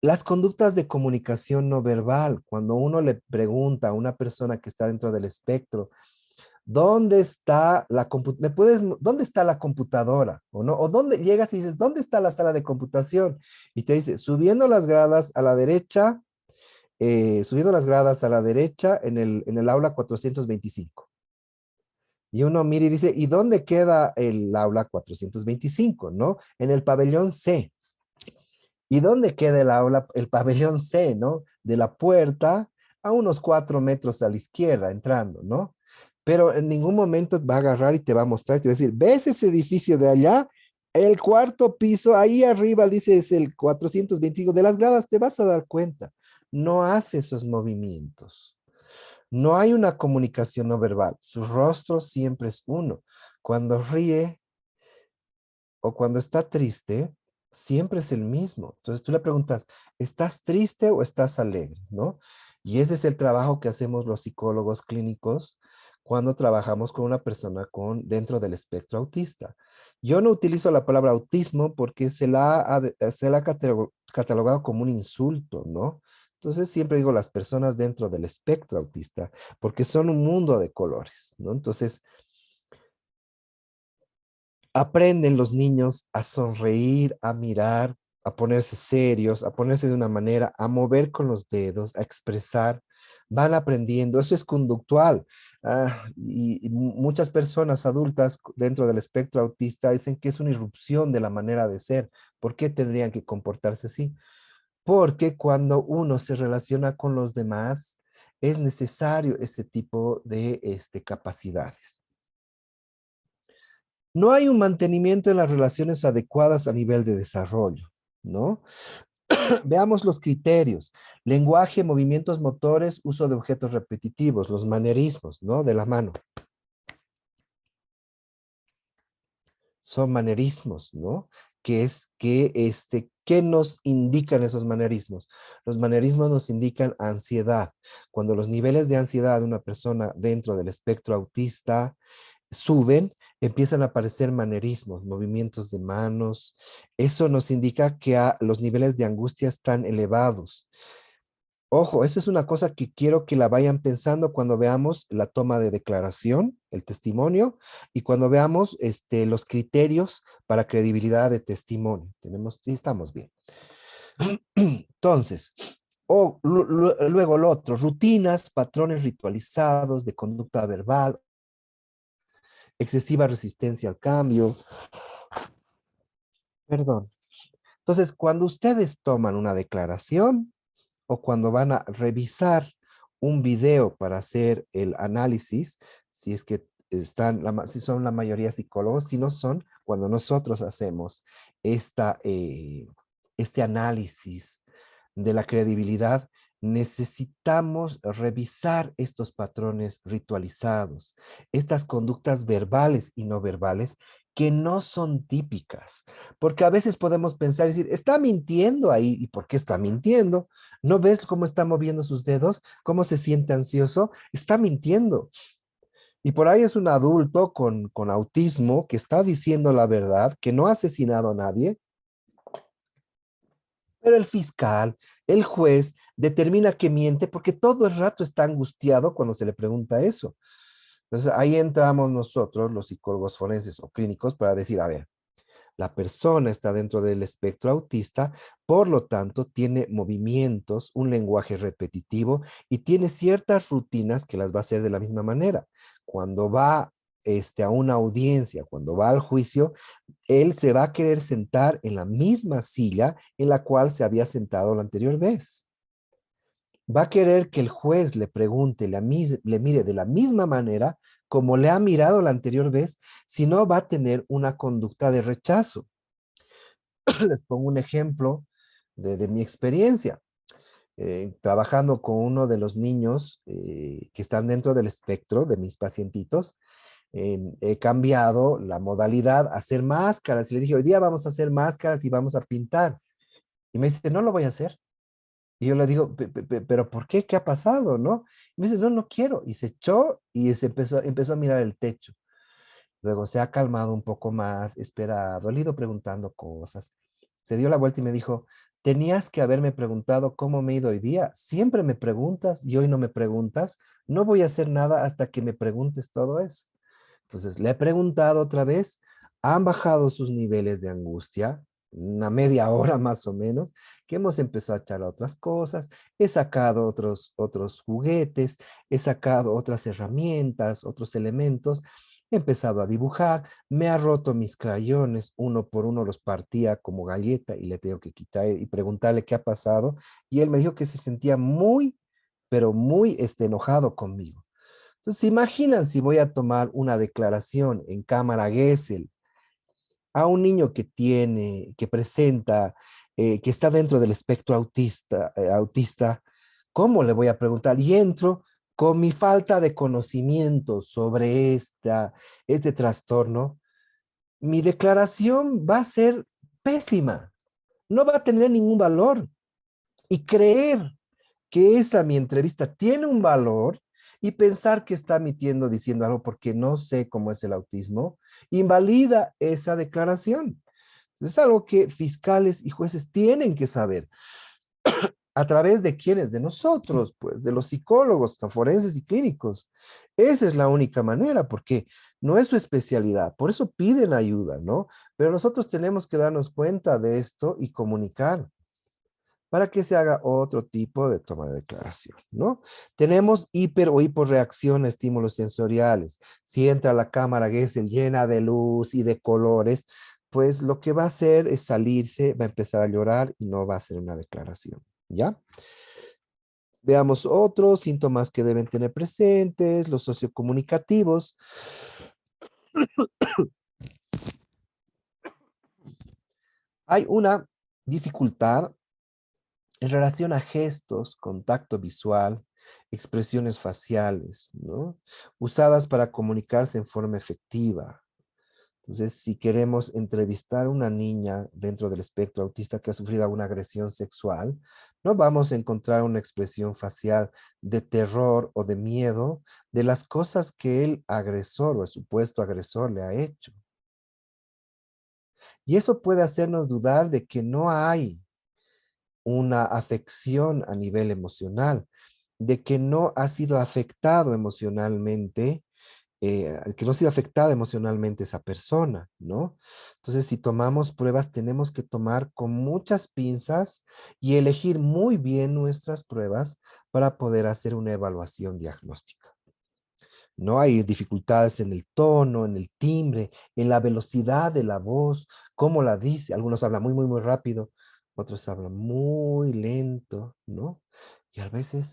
Las conductas de comunicación no verbal, cuando uno le pregunta a una persona que está dentro del espectro, ¿dónde está dónde está la computadora? ¿O no? O dónde llegas y dices, ¿dónde está la sala de computación? Y te dice, subiendo las gradas a la derecha, subiendo las gradas a la derecha en el aula 425. Y uno mira y dice, ¿y dónde queda el aula 425? ¿No? En el pabellón C. ¿Y dónde queda el aula, el pabellón C, ¿no? De la puerta a unos 4 metros a la izquierda, entrando, ¿no? Pero en ningún momento va a agarrar y te va a mostrar, y te va a decir, ¿ves ese edificio de allá? El cuarto piso, ahí arriba dice es el 425 de las gradas, te vas a dar cuenta. No hace esos movimientos. No hay una comunicación no verbal. Su rostro siempre es uno. Cuando ríe o cuando está triste, siempre es el mismo. Entonces tú le preguntas, ¿estás triste o estás alegre? ¿No? Y ese es el trabajo que hacemos los psicólogos clínicos cuando trabajamos con una persona dentro del espectro autista. Yo no utilizo la palabra autismo porque se la ha catalogado como un insulto, ¿no? Entonces siempre digo las personas dentro del espectro autista, porque son un mundo de colores, ¿no? Entonces, aprenden los niños a sonreír, a mirar, a ponerse serios, a ponerse de una manera, a mover con los dedos, a expresar. Van aprendiendo, eso es conductual. Y muchas personas adultas dentro del espectro autista dicen que es una irrupción de la manera de ser. ¿Por qué tendrían que comportarse así? Porque cuando uno se relaciona con los demás, es necesario ese tipo de capacidades. No hay un mantenimiento de las relaciones adecuadas a nivel de desarrollo, ¿no? Veamos los criterios. Lenguaje, movimientos motores, uso de objetos repetitivos, los manerismos, ¿no? De la mano. Son manerismos, ¿no? ¿Qué nos indican esos manerismos? Los manerismos nos indican ansiedad. Cuando los niveles de ansiedad de una persona dentro del espectro autista suben, empiezan a aparecer manerismos, movimientos de manos. Eso nos indica que los niveles de angustia están elevados. Ojo, esa es una cosa que quiero que la vayan pensando cuando veamos la toma de declaración, el testimonio, y cuando veamos los criterios para credibilidad de testimonio. Sí, estamos bien. Entonces, luego lo otro, rutinas, patrones ritualizados de conducta verbal, excesiva resistencia al cambio. Perdón. Entonces, cuando ustedes toman una declaración o cuando van a revisar un video para hacer el análisis, si es que si son la mayoría psicólogos, si no son, cuando nosotros hacemos este análisis de la credibilidad, necesitamos revisar estos patrones ritualizados, estas conductas verbales y no verbales que no son típicas, porque a veces podemos pensar y decir, está mintiendo ahí, ¿y por qué está mintiendo? ¿No ves cómo está moviendo sus dedos? ¿Cómo se siente ansioso? Está mintiendo. Y por ahí es un adulto con autismo que está diciendo la verdad, que no ha asesinado a nadie, pero el fiscal, el juez, determina que miente porque todo el rato está angustiado cuando se le pregunta eso. Entonces ahí entramos nosotros, los psicólogos forenses o clínicos, para decir, a ver, la persona está dentro del espectro autista, por lo tanto tiene movimientos, un lenguaje repetitivo y tiene ciertas rutinas que las va a hacer de la misma manera. Cuando va a una audiencia, cuando va al juicio, él se va a querer sentar en la misma silla en la cual se había sentado la anterior vez. Va a querer que el juez le pregunte, le mire de la misma manera como le ha mirado la anterior vez, si no va a tener una conducta de rechazo. Les pongo un ejemplo de mi experiencia. Trabajando con uno de los niños que están dentro del espectro de mis pacientitos, he cambiado la modalidad a hacer máscaras. Y le dije, hoy día vamos a hacer máscaras y vamos a pintar. Y me dice, no lo voy a hacer. Y yo le digo, pero ¿por qué? ¿Qué ha pasado? ¿No? Y me dice, no, no quiero. Y se echó y empezó a mirar el techo. Luego se ha calmado un poco más, esperado, le he ido preguntando cosas. Se dio la vuelta y me dijo, tenías que haberme preguntado cómo me he ido hoy día. Siempre me preguntas y hoy no me preguntas. No voy a hacer nada hasta que me preguntes todo eso. Entonces, le he preguntado otra vez, han bajado sus niveles de angustia, una media hora más o menos, que hemos empezado a echar otras cosas, he sacado otros juguetes, he sacado otras herramientas, otros elementos, he empezado a dibujar, me ha roto mis crayones, uno por uno los partía como galleta y le tengo que quitar y preguntarle qué ha pasado, y él me dijo que se sentía muy, pero muy enojado conmigo. Entonces, ¿se imaginan si voy a tomar una declaración en cámara Gesell a un niño que presenta, que está dentro del espectro autista, ¿cómo le voy a preguntar? Y entro con mi falta de conocimiento sobre este trastorno, mi declaración va a ser pésima, no va a tener ningún valor. Y creer que esa mi entrevista tiene un valor Y pensar que está mintiendo diciendo algo porque no sé cómo es el autismo, invalida esa declaración. Es algo que fiscales y jueces tienen que saber. ¿A través de quiénes? De nosotros, pues, de los psicólogos, forenses y clínicos. Esa es la única manera, porque no es su especialidad, por eso piden ayuda, ¿no? Pero nosotros tenemos que darnos cuenta de esto y comunicar para que se haga otro tipo de toma de declaración, ¿no? Tenemos hiper o hiporreacción a estímulos sensoriales. Si entra la cámara Gesell llena de luz y de colores, pues lo que va a hacer es salirse, va a empezar a llorar y no va a hacer una declaración, ¿ya? Veamos otros síntomas que deben tener presentes, los sociocomunicativos. Hay una dificultad en relación a gestos, contacto visual, expresiones faciales, ¿no? Usadas para comunicarse en forma efectiva. Entonces, si queremos entrevistar a una niña dentro del espectro autista que ha sufrido alguna agresión sexual, no vamos a encontrar una expresión facial de terror o de miedo de las cosas que el agresor o el supuesto agresor le ha hecho. Y eso puede hacernos dudar de que no hay una afección a nivel emocional, de que no ha sido afectado emocionalmente, que no ha sido afectada emocionalmente esa persona, ¿no? Entonces, si tomamos pruebas, tenemos que tomar con muchas pinzas y elegir muy bien nuestras pruebas para poder hacer una evaluación diagnóstica. No hay dificultades en el tono, en el timbre, en la velocidad de la voz, cómo la dice. Algunos hablan muy, muy, muy rápido, otros hablan muy lento, ¿no? Y vamos a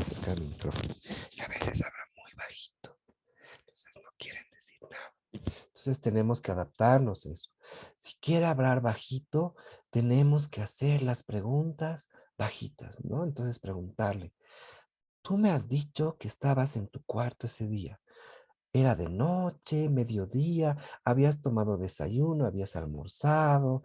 acercar el micrófono. Y a veces hablan muy bajito. Entonces no quieren decir nada. Entonces tenemos que adaptarnos a eso. Si quiere hablar bajito, tenemos que hacer las preguntas bajitas, ¿no? Entonces preguntarle, tú me has dicho que estabas en tu cuarto ese día. Era de noche, mediodía, habías tomado desayuno, habías almorzado,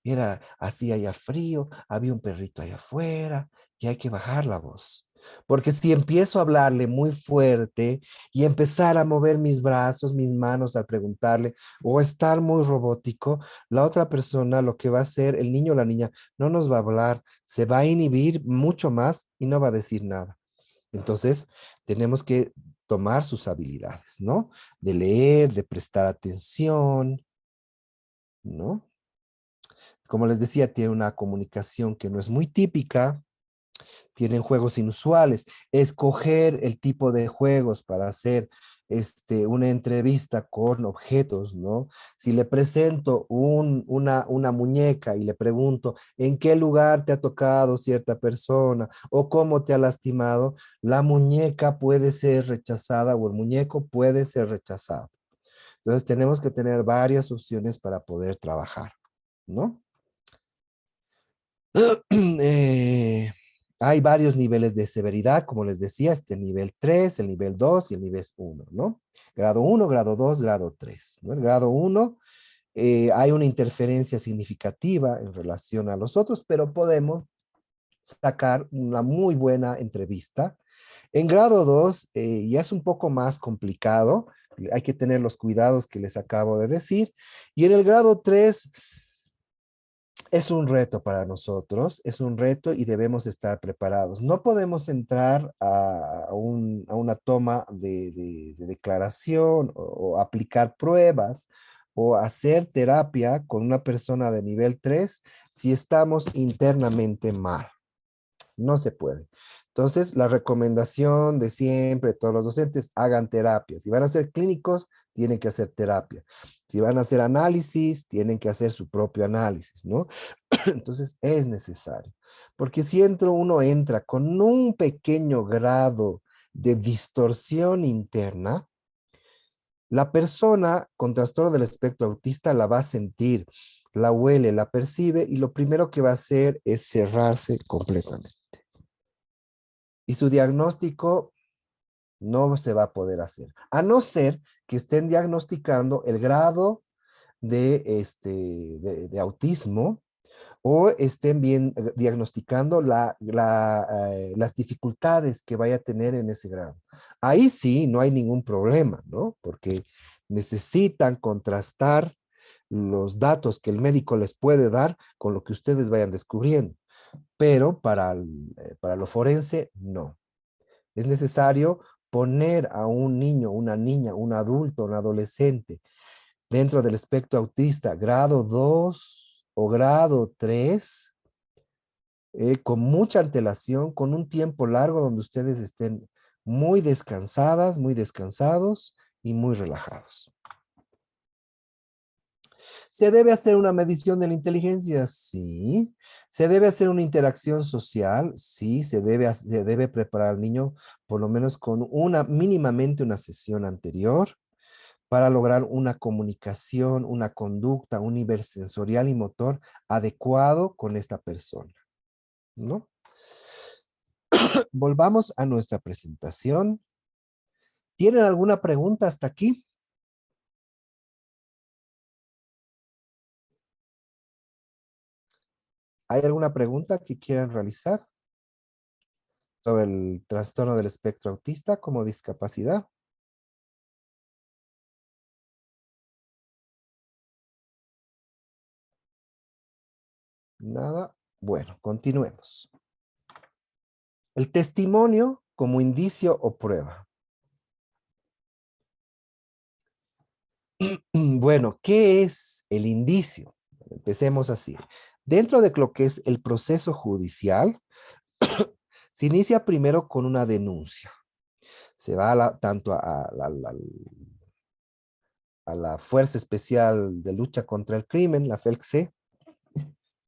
era así allá frío, había un perrito allá afuera y hay que bajar la voz. Porque si empiezo a hablarle muy fuerte y empezar a mover mis brazos, mis manos al preguntarle o estar muy robótico, la otra persona lo que va a hacer, el niño o la niña, no nos va a hablar, se va a inhibir mucho más y no va a decir nada. Entonces, tenemos que tomar sus habilidades, ¿no? De leer, de prestar atención, ¿no? Como les decía, tiene una comunicación que no es muy típica, tienen juegos inusuales. Escoger el tipo de juegos para hacer una entrevista con objetos, ¿no? Si le presento una muñeca y le pregunto en qué lugar te ha tocado cierta persona o cómo te ha lastimado, la muñeca puede ser rechazada o el muñeco puede ser rechazado. Entonces tenemos que tener varias opciones para poder trabajar, ¿no? Eh, hay varios niveles de severidad, como les decía, el nivel 3, el nivel 2 y el nivel 1, ¿no? Grado 1, grado 2, grado 3, ¿no? El grado 1, hay una interferencia significativa en relación a los otros, pero podemos sacar una muy buena entrevista. En grado 2, ya es un poco más complicado, hay que tener los cuidados que les acabo de decir, y en el grado 3, es un reto para nosotros, es un reto y debemos estar preparados. No podemos entrar a una toma de declaración o aplicar pruebas o hacer terapia con una persona de nivel 3 si estamos internamente mal. No se puede. Entonces, la recomendación de siempre, todos los docentes, hagan terapia. Si van a ser clínicos, tienen que hacer terapia. Si van a hacer análisis, tienen que hacer su propio análisis, ¿no? Entonces, es necesario. Porque si uno entra con un pequeño grado de distorsión interna, la persona con trastorno del espectro autista la va a sentir, la huele, la percibe y lo primero que va a hacer es cerrarse completamente. Y su diagnóstico no se va a poder hacer, a no ser que estén diagnosticando el grado de autismo o estén bien diagnosticando las dificultades que vaya a tener en ese grado. Ahí sí, no hay ningún problema, ¿no? Porque necesitan contrastar los datos que el médico les puede dar con lo que ustedes vayan descubriendo. Pero para lo forense, no. Es necesario poner a un niño, una niña, un adulto, un adolescente dentro del espectro autista, grado 2 o grado 3, con mucha antelación, con un tiempo largo donde ustedes estén muy descansadas, muy descansados y muy relajados. ¿Se debe hacer una medición de la inteligencia? Sí. ¿Se debe hacer una interacción social? Sí, se debe preparar al niño por lo menos con mínimamente una sesión anterior para lograr una comunicación, una conducta, un nivel sensorial y motor adecuado con esta persona, ¿no? Volvamos a nuestra presentación. ¿Tienen alguna pregunta hasta aquí? ¿Hay alguna pregunta que quieran realizar sobre el trastorno del espectro autista como discapacidad? Nada. Bueno, continuemos. El testimonio como indicio o prueba. Bueno, ¿qué es el indicio? Empecemos así. Dentro de lo que es el proceso judicial, se inicia primero con una denuncia. Se va tanto a la Fuerza Especial de Lucha contra el Crimen, la FELC-C,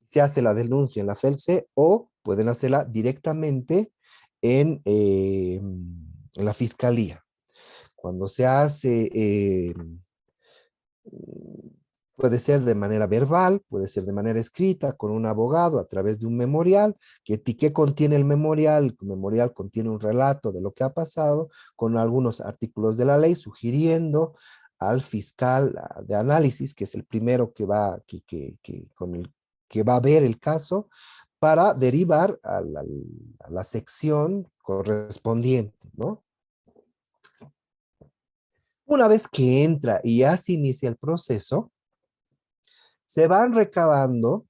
se hace la denuncia en la FELC-C o pueden hacerla directamente en la Fiscalía. Cuando se hace, puede ser de manera verbal, puede ser de manera escrita, con un abogado, a través de un memorial. ¿Qué contiene el memorial? El memorial contiene un relato de lo que ha pasado, con algunos artículos de la ley, sugiriendo al fiscal de análisis, que es el primero que va, con el que va a ver el caso, para derivar a la sección correspondiente, ¿no? Una vez que entra y ya se inicia el proceso, se van recabando,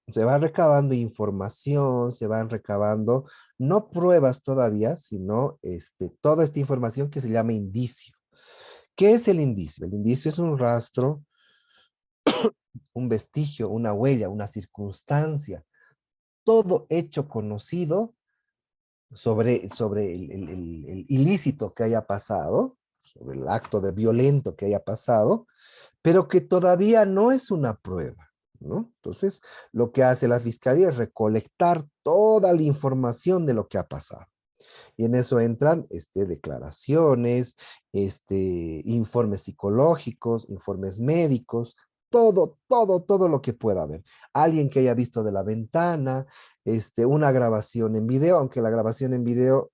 se va recabando información, se van recabando, no pruebas todavía, sino toda esta información que se llama indicio. ¿Qué es el indicio? El indicio es un rastro, un vestigio, una huella, una circunstancia, todo hecho conocido sobre el ilícito que haya pasado, sobre el acto de violento que haya pasado, pero que todavía no es una prueba, ¿no? Entonces, lo que hace la fiscalía es recolectar toda la información de lo que ha pasado. Y en eso entran declaraciones, informes psicológicos, informes médicos, todo lo que pueda haber. Alguien que haya visto de la ventana, una grabación en video, aunque la grabación en video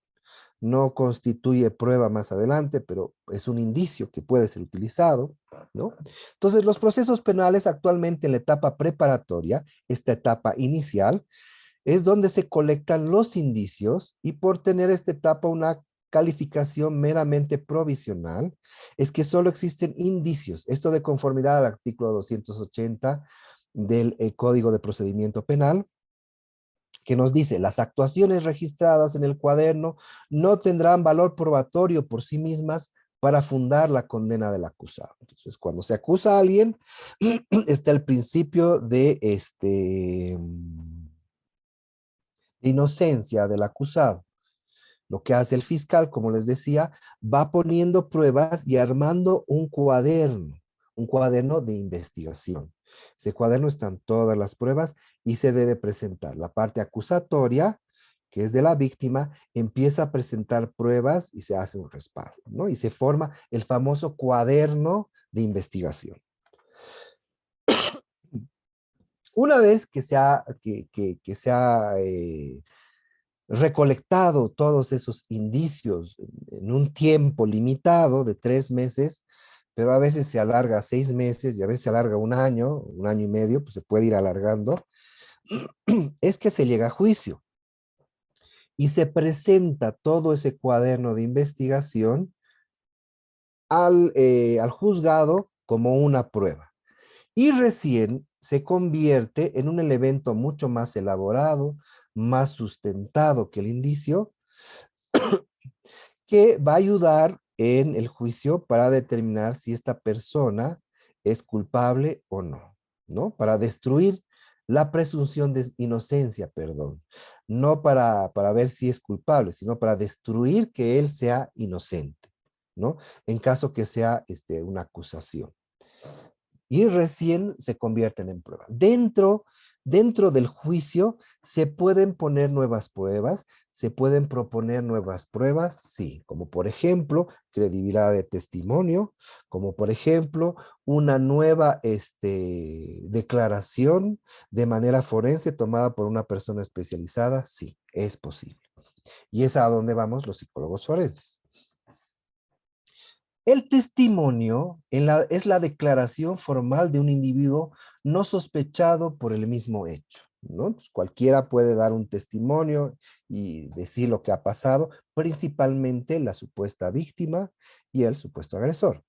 no constituye prueba más adelante, pero es un indicio que puede ser utilizado, ¿no? Entonces, los procesos penales actualmente en la etapa preparatoria, esta etapa inicial, es donde se colectan los indicios y por tener esta etapa una calificación meramente provisional, es que solo existen indicios. Esto de conformidad al artículo 280 del Código de Procedimiento Penal, que nos dice, las actuaciones registradas en el cuaderno no tendrán valor probatorio por sí mismas para fundar la condena del acusado. Entonces, cuando se acusa a alguien, está el principio de inocencia del acusado. Lo que hace el fiscal, como les decía, va poniendo pruebas y armando un cuaderno de investigación. Ese cuaderno están todas las pruebas y se debe presentar. La parte acusatoria, que es de la víctima, empieza a presentar pruebas y se hace un respaldo, ¿no? Y se forma el famoso cuaderno de investigación. Una vez que se ha recolectado todos esos indicios en un tiempo limitado de 3 meses, pero a veces se alarga a 6 meses y a veces se alarga un año y medio, pues se puede ir alargando. es que se llega a juicio y se presenta todo ese cuaderno de investigación al juzgado como una prueba. Y recién se convierte en un elemento mucho más elaborado, más sustentado que el indicio, que va a ayudar en el juicio para determinar si esta persona es culpable o no, ¿no? Para destruir la presunción de inocencia, perdón. No para ver si es culpable, sino para destruir que él sea inocente, ¿no? En caso que sea una acusación. Y recién se convierten en pruebas. Dentro del juicio se pueden poner nuevas pruebas, se pueden proponer nuevas pruebas, sí, como por ejemplo, credibilidad de testimonio, como por ejemplo, una nueva declaración de manera forense tomada por una persona especializada, sí, es posible. Y es a donde vamos los psicólogos forenses. El testimonio es la declaración formal de un individuo no sospechado por el mismo hecho, ¿no? Entonces, cualquiera puede dar un testimonio y decir lo que ha pasado, principalmente la supuesta víctima y el supuesto agresor.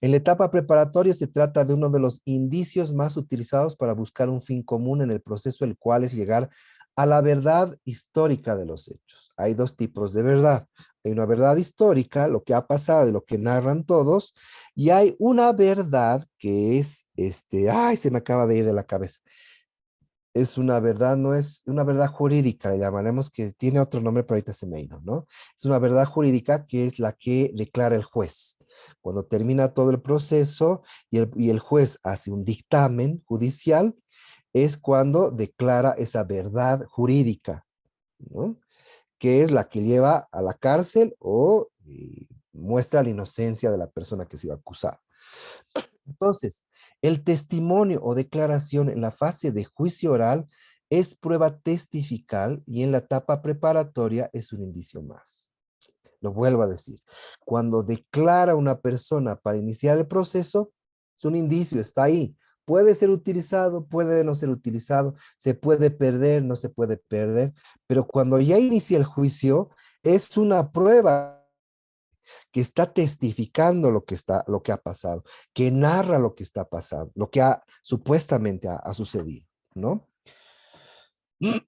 En la etapa preparatoria se trata de uno de los indicios más utilizados para buscar un fin común en el proceso, el cual es llegar a la verdad histórica de los hechos. Hay dos tipos de verdad. Hay una verdad histórica, lo que ha pasado y lo que narran todos, y hay una verdad que es, ay, se me acaba de ir de la cabeza. Es una verdad, no es una verdad jurídica, le llamaremos, que tiene otro nombre, pero ahorita se me ha ido, ¿no? Es una verdad jurídica que es la que declara el juez. Cuando termina todo el proceso y el juez hace un dictamen judicial, es cuando declara esa verdad jurídica, ¿no? Que es la que lleva a la cárcel o muestra la inocencia de la persona que ha sido acusada. Entonces, el testimonio o declaración en la fase de juicio oral es prueba testifical y en la etapa preparatoria es un indicio más. Lo vuelvo a decir. Cuando declara una persona para iniciar el proceso, es un indicio, está ahí. Puede ser utilizado, puede no ser utilizado, se puede perder, no se puede perder, pero cuando ya inicia el juicio, es una prueba que está testificando lo que ha pasado, que narra lo que está pasando, lo que supuestamente ha sucedido, ¿no?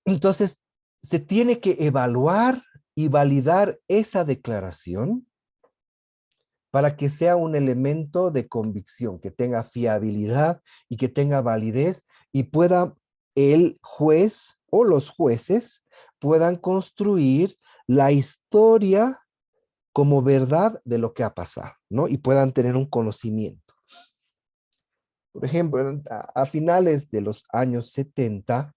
Entonces, se tiene que evaluar y validar esa declaración para que sea un elemento de convicción, que tenga fiabilidad y que tenga validez y pueda el juez o los jueces puedan construir la historia como verdad de lo que ha pasado, ¿no? Y puedan tener un conocimiento. Por ejemplo, a finales de los años 70,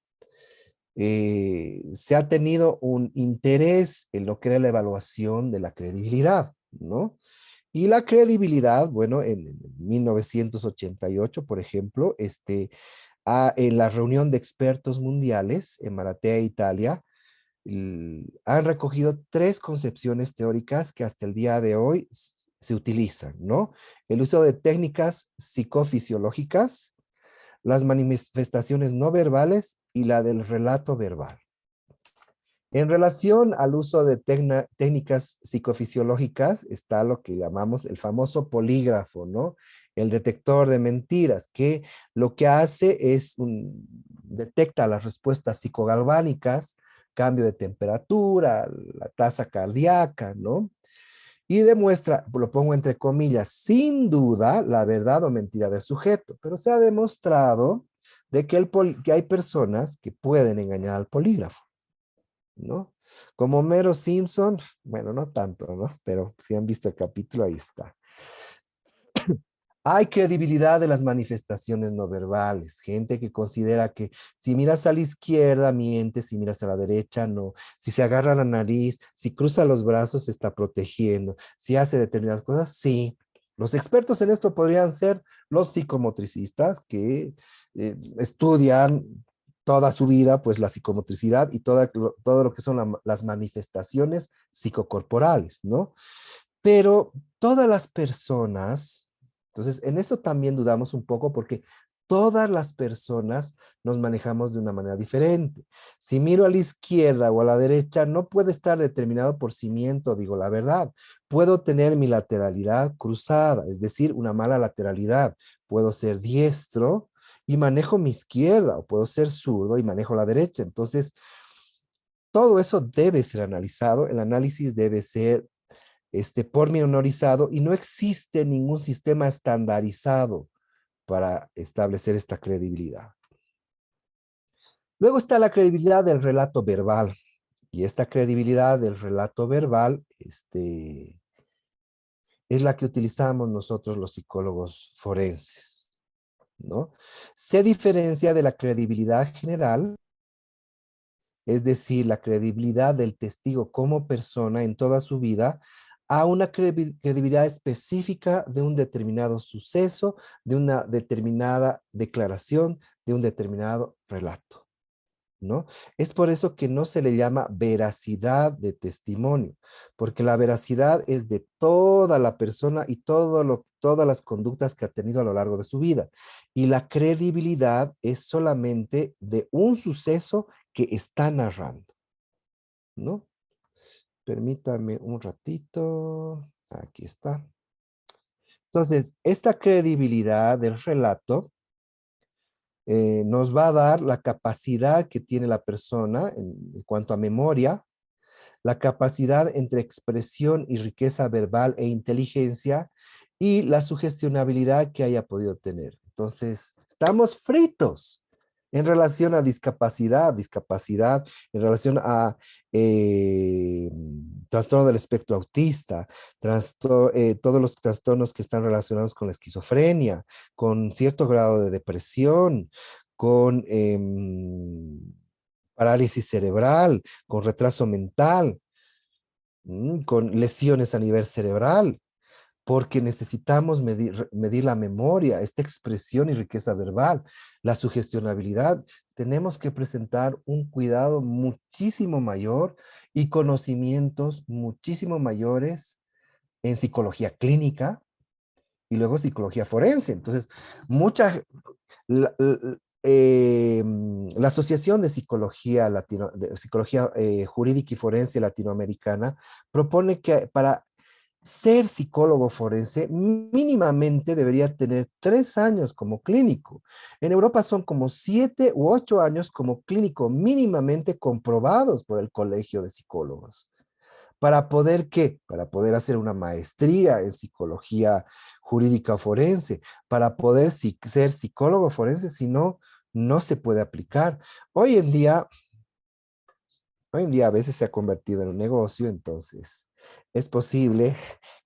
se ha tenido un interés en lo que era la evaluación de la credibilidad, ¿no? Y la credibilidad, bueno, en 1988, por ejemplo, en la reunión de expertos mundiales en Maratea, Italia, han recogido tres concepciones teóricas que hasta el día de hoy se utilizan, ¿no? El uso de técnicas psicofisiológicas, las manifestaciones no verbales y la del relato verbal. En relación al uso de técnicas psicofisiológicas está lo que llamamos el famoso polígrafo, ¿no? El detector de mentiras, que lo que hace es detecta las respuestas psicogalvánicas, cambio de temperatura, la tasa cardíaca, ¿no? Y demuestra, lo pongo entre comillas, sin duda la verdad o mentira del sujeto, pero se ha demostrado de que hay personas que pueden engañar al polígrafo, ¿no? Como Homero Simpson, bueno, no tanto, ¿no? Pero si han visto el capítulo, ahí está. Hay credibilidad de las manifestaciones no verbales. Gente que considera que si miras a la izquierda, miente, si miras a la derecha, no. Si se agarra la nariz, si cruza los brazos, se está protegiendo. Si hace determinadas cosas, sí. Los expertos en esto podrían ser los psicomotricistas que estudian toda su vida, pues la psicomotricidad y todo lo que son las manifestaciones psicocorporales, ¿no? Pero todas las personas, entonces en esto también dudamos un poco porque todas las personas nos manejamos de una manera diferente. Si miro a la izquierda o a la derecha, no puede estar determinado por cimiento, digo la verdad. Puedo tener mi lateralidad cruzada, es decir, una mala lateralidad. Puedo ser diestro y manejo mi izquierda, o puedo ser zurdo y manejo la derecha. Entonces, todo eso debe ser analizado. El análisis debe ser pormenorizado y no existe ningún sistema estandarizado para establecer esta credibilidad. Luego está la credibilidad del relato verbal. Y esta credibilidad del relato verbal es la que utilizamos nosotros los psicólogos forenses, ¿no? Se diferencia de la credibilidad general, es decir, la credibilidad del testigo como persona en toda su vida, a una credibilidad específica de un determinado suceso, de una determinada declaración, de un determinado relato, ¿no? Es por eso que no se le llama veracidad de testimonio, porque la veracidad es de toda la persona y todas las conductas que ha tenido a lo largo de su vida. Y la credibilidad es solamente de un suceso que está narrando, ¿no? Permítame un ratito. Aquí está. Entonces, esta credibilidad del relato nos va a dar la capacidad que tiene la persona en cuanto a memoria, la capacidad entre expresión y riqueza verbal e inteligencia y la sugestionabilidad que haya podido tener. Entonces, estamos fritos en relación a discapacidad en relación a trastorno del espectro autista, todos los trastornos que están relacionados con la esquizofrenia, con cierto grado de depresión, con parálisis cerebral, con retraso mental, con lesiones a nivel cerebral, porque necesitamos medir la memoria, esta expresión y riqueza verbal, la sugestionabilidad. Tenemos que presentar un cuidado muchísimo mayor y conocimientos muchísimo mayores en psicología clínica y luego psicología forense. Entonces, la, la Asociación de Psicología, Psicología Jurídica y Forense Latinoamericana propone que para ser psicólogo forense mínimamente debería tener 3 años como clínico. En Europa son como 7 u 8 años como clínico mínimamente comprobados por el Colegio de Psicólogos. ¿Para poder qué? Para poder hacer una maestría en psicología jurídica forense, para poder ser psicólogo forense, si no, no se puede aplicar. Hoy en día a veces se ha convertido en un negocio, entonces es posible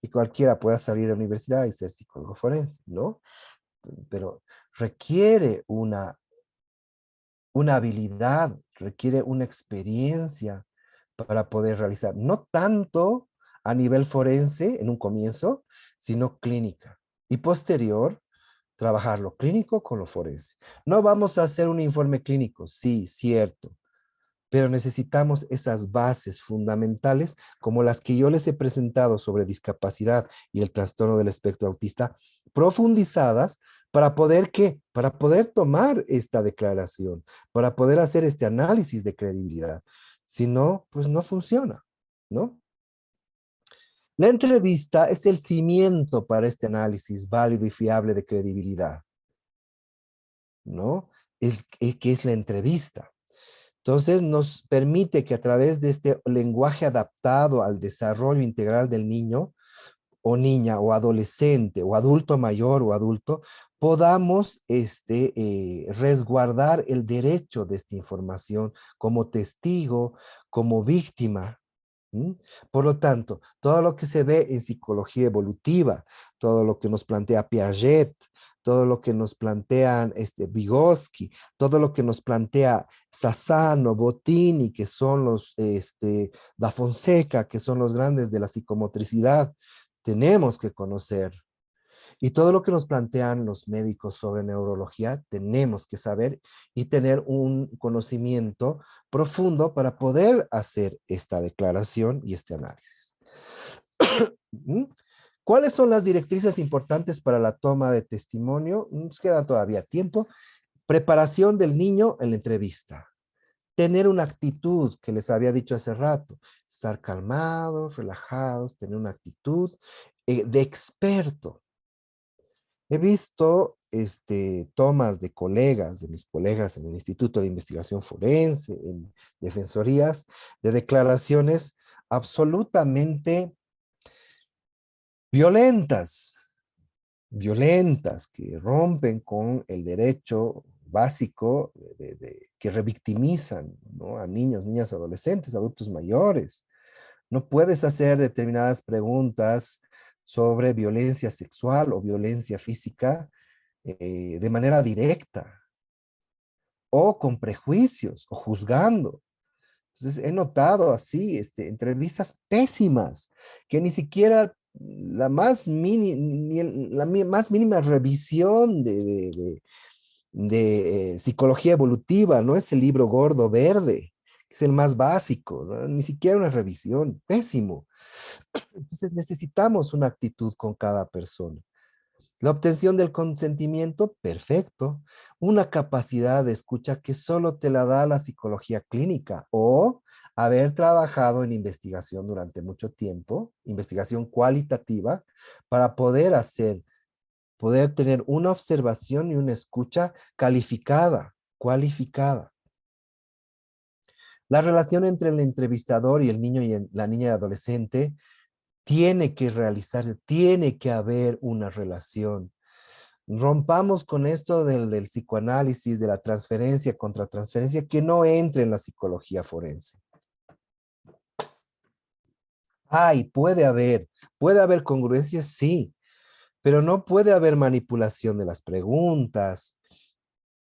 que cualquiera pueda salir de la universidad y ser psicólogo forense, ¿no? Pero requiere una habilidad, requiere una experiencia para poder realizar, no tanto a nivel forense en un comienzo, sino clínica. Y posterior, trabajar lo clínico con lo forense. No vamos a hacer un informe clínico, sí, cierto, pero necesitamos esas bases fundamentales como las que yo les he presentado sobre discapacidad y el trastorno del espectro autista, profundizadas para poder ¿qué? Para poder tomar esta declaración, para poder hacer este análisis de credibilidad. Si no, pues no funciona, ¿no? La entrevista es el cimiento para este análisis válido y fiable de credibilidad, ¿no? ¿Qué es la entrevista? Entonces nos permite que a través de este lenguaje adaptado al desarrollo integral del niño o niña o adolescente o adulto mayor o adulto, podamos resguardar el derecho de esta información como testigo, como víctima. ¿Mm? Por lo tanto, todo lo que se ve en psicología evolutiva, todo lo que nos plantea Piaget, todo lo que nos plantean Vygotsky, todo lo que nos plantea Sassano, Bottini, que son los da Fonseca, que son los grandes de la psicomotricidad, tenemos que conocer. Y todo lo que nos plantean los médicos sobre neurología, tenemos que saber y tener un conocimiento profundo para poder hacer esta declaración y este análisis. ¿Cuáles son las directrices importantes para la toma de testimonio? Nos queda todavía tiempo. Preparación del niño en la entrevista. Tener una actitud que les había dicho hace rato. Estar calmados, relajados, tener una actitud de experto. He visto tomas de colegas, de mis colegas en el Instituto de Investigación Forense, en defensorías, de declaraciones absolutamente violentas, violentas, que rompen con el derecho básico que revictimizan, ¿no? A niños, niñas, adolescentes, adultos mayores. No puedes hacer determinadas preguntas sobre violencia sexual o violencia física de manera directa o con prejuicios o juzgando. Entonces he notado así entrevistas pésimas que ni siquiera la más, más mínima revisión de psicología evolutiva, no es el libro gordo verde, que es el más básico, ¿no? Ni siquiera una revisión, pésimo. Entonces necesitamos una actitud con cada persona. La obtención del consentimiento, perfecto. Una capacidad de escucha que solo te la da la psicología clínica o haber trabajado en investigación durante mucho tiempo, investigación cualitativa, para poder tener una observación y una escucha calificada, cualificada. La relación entre el entrevistador y el niño y la niña y adolescente tiene que realizarse, tiene que haber una relación. Rompamos con esto del psicoanálisis, de la transferencia contra transferencia, que no entre en la psicología forense. Puede haber congruencia, sí, pero no puede haber manipulación de las preguntas,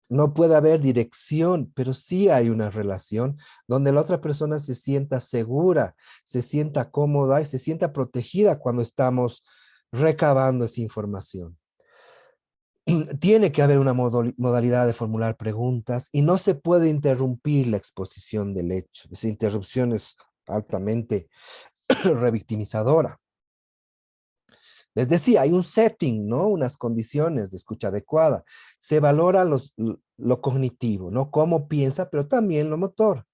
no puede haber dirección, pero sí hay una relación donde la otra persona se sienta segura, se sienta cómoda y se sienta protegida cuando estamos recabando esa información. Tiene que haber una modalidad de formular preguntas y no se puede interrumpir la exposición del hecho. Esa interrupción es altamente revictimizadora. Les decía, hay un setting, ¿no? Unas condiciones de escucha adecuada. Se valora lo cognitivo, ¿no? Cómo piensa, pero también lo motor.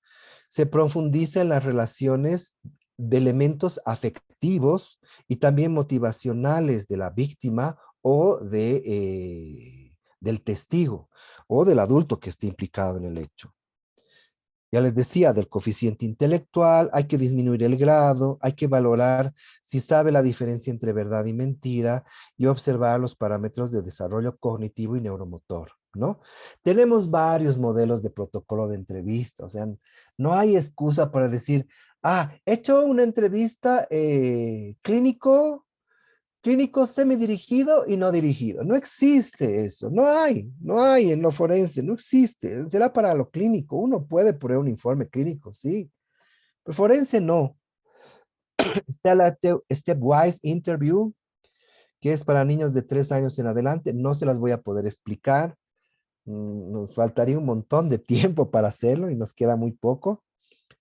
Se profundiza en las relaciones de elementos afectivos y también motivacionales de la víctima o del testigo o del adulto que esté implicado en el hecho. Ya les decía, del coeficiente intelectual, hay que disminuir el grado, hay que valorar si sabe la diferencia entre verdad y mentira y observar los parámetros de desarrollo cognitivo y neuromotor, ¿no? Tenemos varios modelos de protocolo de entrevista, o sea, no hay excusa para decir, he hecho una entrevista clínico semidirigido y no dirigido. No existe eso, no hay en lo forense, no existe. Será para lo clínico, uno puede poner un informe clínico, sí, pero forense no. Está la Stepwise Interview, que es para niños de 3 años en adelante, no se las voy a poder explicar. Nos faltaría un montón de tiempo para hacerlo y nos queda muy poco.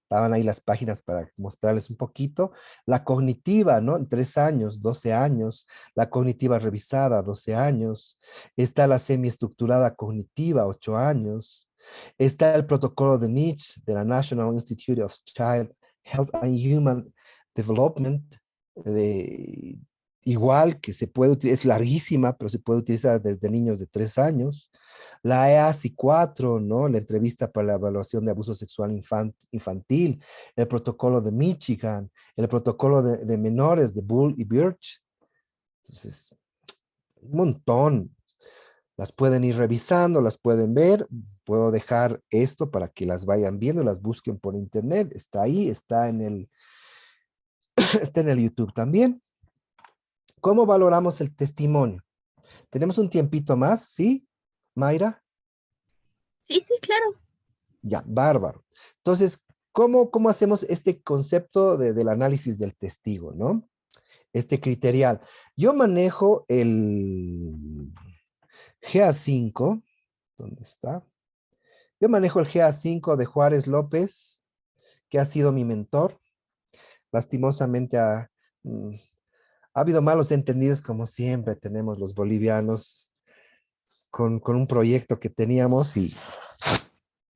Estaban ahí las páginas para mostrarles un poquito. La cognitiva, ¿no? En 3 años, 12 años. La cognitiva revisada, 12 años. Está la semiestructurada cognitiva, 8 años. Está el protocolo de Niche, de la National Institute of Child Health and Human Development, igual que se puede utilizar, es larguísima, pero se puede utilizar desde niños de 3 años. La EASI 4, ¿no? La entrevista para la evaluación de abuso sexual infantil, el protocolo de Michigan, el protocolo de menores de Bull y Birch. Entonces, un montón. Las pueden ir revisando, las pueden ver. Puedo dejar esto para que las vayan viendo, las busquen por internet. Está ahí, está en el YouTube también. ¿Cómo valoramos el testimonio? ¿Tenemos un tiempito más? ¿Sí, Mayra? Sí, sí, claro. Ya, bárbaro. Entonces, ¿cómo hacemos este concepto del análisis del testigo, ¿no? Este criterial. Yo manejo el GA5. ¿Dónde está? Yo manejo el GA5 de Juárez López, que ha sido mi mentor. Lastimosamente mm, Ha habido malos entendidos como siempre tenemos los bolivianos con un proyecto que teníamos y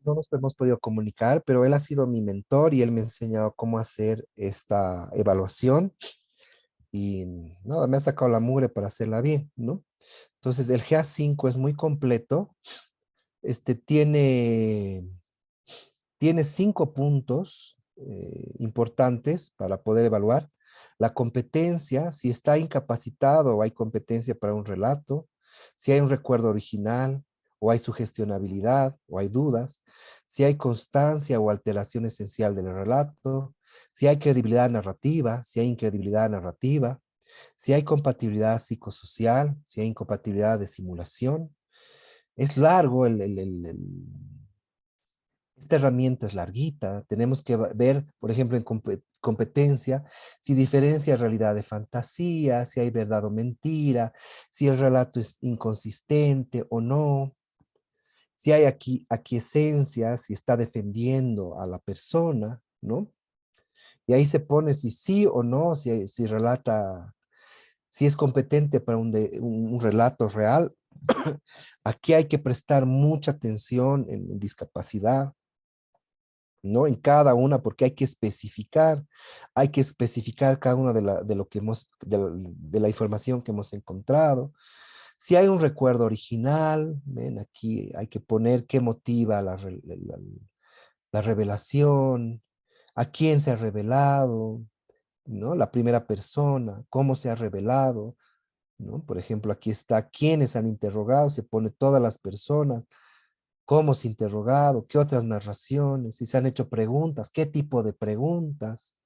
no nos hemos podido comunicar, pero él ha sido mi mentor y él me ha enseñado cómo hacer esta evaluación y nada, me ha sacado la mugre para hacerla bien, ¿no? Entonces el GA5 es muy completo, este tiene 5 puntos importantes para poder evaluar. La competencia, si está incapacitado o hay competencia para un relato, si hay un recuerdo original, o hay sugestionabilidad, o hay dudas, si hay constancia o alteración esencial del relato, si hay credibilidad narrativa, si hay incredibilidad narrativa, si hay compatibilidad psicosocial, si hay incompatibilidad de simulación. Es largo esta herramienta es larguita, tenemos que ver, por ejemplo, en competencia, si diferencia realidad de fantasía, si hay verdad o mentira, si el relato es inconsistente o no, si hay aquiescencia, si está defendiendo a la persona, ¿no? Y ahí se pone si sí o no, si relata, si es competente para un relato real. Aquí hay que prestar mucha atención en discapacidad, ¿no? En cada una, porque hay que especificar cada una de lo que de la información que hemos encontrado. Si hay un recuerdo original, ven, aquí hay que poner qué motiva la revelación, a quién se ha revelado, ¿no? La primera persona, cómo se ha revelado, ¿no? Por ejemplo, aquí está quiénes han interrogado, se pone todas las personas, cómo se ha interrogado, qué otras narraciones, si se han hecho preguntas, qué tipo de preguntas.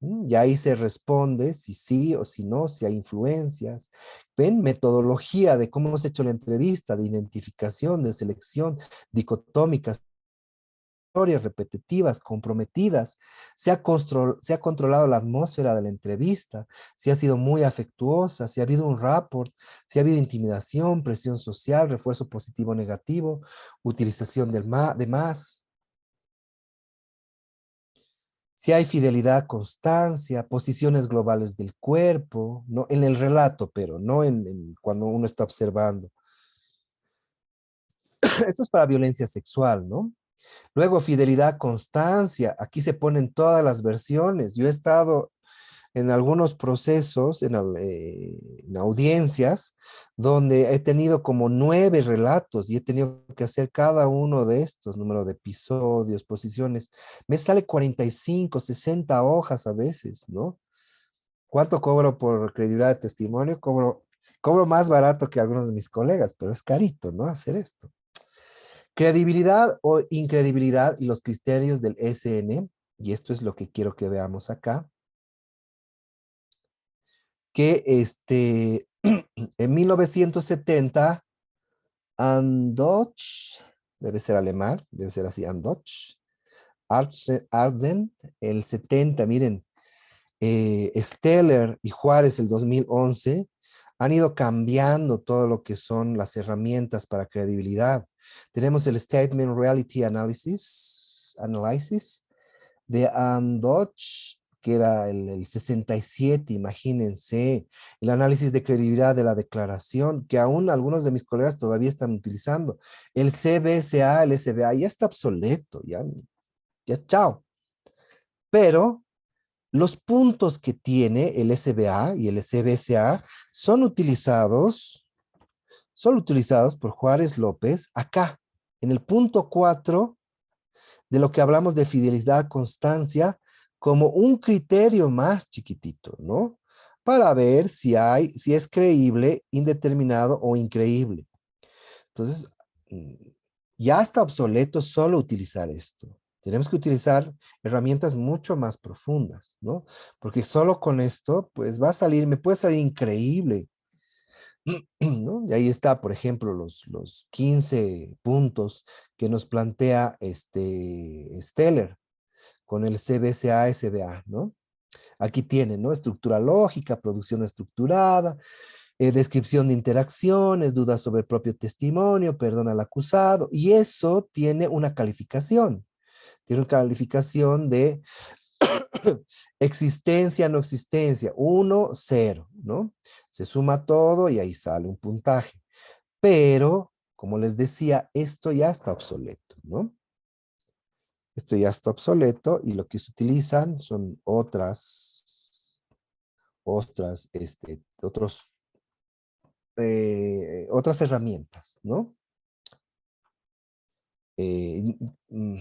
Y ahí se responde si sí o si no, si hay influencias. Ven, metodología de cómo se ha hecho la entrevista, de identificación, de selección, dicotómicas, historias repetitivas, comprometidas. Se ha controlado la atmósfera de la entrevista, si ha sido muy afectuosa, si ha habido un rapport, si ha habido intimidación, presión social, refuerzo positivo o negativo, utilización de más. Si hay fidelidad, constancia, posiciones globales del cuerpo, ¿no? En el relato, pero no cuando uno está observando. Esto es para violencia sexual, ¿no? Luego, fidelidad, constancia. Aquí se ponen todas las versiones. Yo he estado en algunos procesos, en audiencias, donde he tenido como 9 relatos y he tenido que hacer cada uno de estos, número de episodios, posiciones. Me sale 45, 60 hojas a veces, ¿no? ¿Cuánto cobro por credibilidad de testimonio? Cobro más barato que algunos de mis colegas, pero es carito, ¿no? Hacer esto. Credibilidad o incredibilidad y los criterios del SN, y esto es lo que quiero que veamos acá, que en 1970, Andoch, debe ser alemán, debe ser así, Andoch, Arzen, el 70, miren, Steller y Juárez el 2011 han ido cambiando todo lo que son las herramientas para credibilidad. Tenemos el Statement Reality Analysis de Andoch, que era el 67, imagínense, el análisis de credibilidad de la declaración, que aún algunos de mis colegas todavía están utilizando. El CBSA, el SBA, ya está obsoleto, ya chao. Pero los puntos que tiene el SBA y el CBSA son utilizados por Juárez López acá, en el punto 4 de lo que hablamos de fidelidad, constancia, como un criterio más chiquitito, ¿no? Para ver si es creíble, indeterminado o increíble. Entonces, ya está obsoleto solo utilizar esto. Tenemos que utilizar herramientas mucho más profundas, ¿no? Porque solo con esto, pues me puede salir increíble, ¿no? Y ahí está, por ejemplo, los 15 puntos que nos plantea Steller con el CBCA-SBA, ¿no? Aquí tienen, ¿no? Estructura lógica, producción estructurada, descripción de interacciones, dudas sobre el propio testimonio, perdón al acusado, y eso tiene una calificación. Tiene una calificación de Existencia, no existencia, 1, 0, ¿no? Se suma todo y ahí sale un puntaje. Pero, como les decía, esto ya está obsoleto, ¿no? Esto ya está obsoleto y lo que se utilizan son otras herramientas, ¿no? Eh, mm,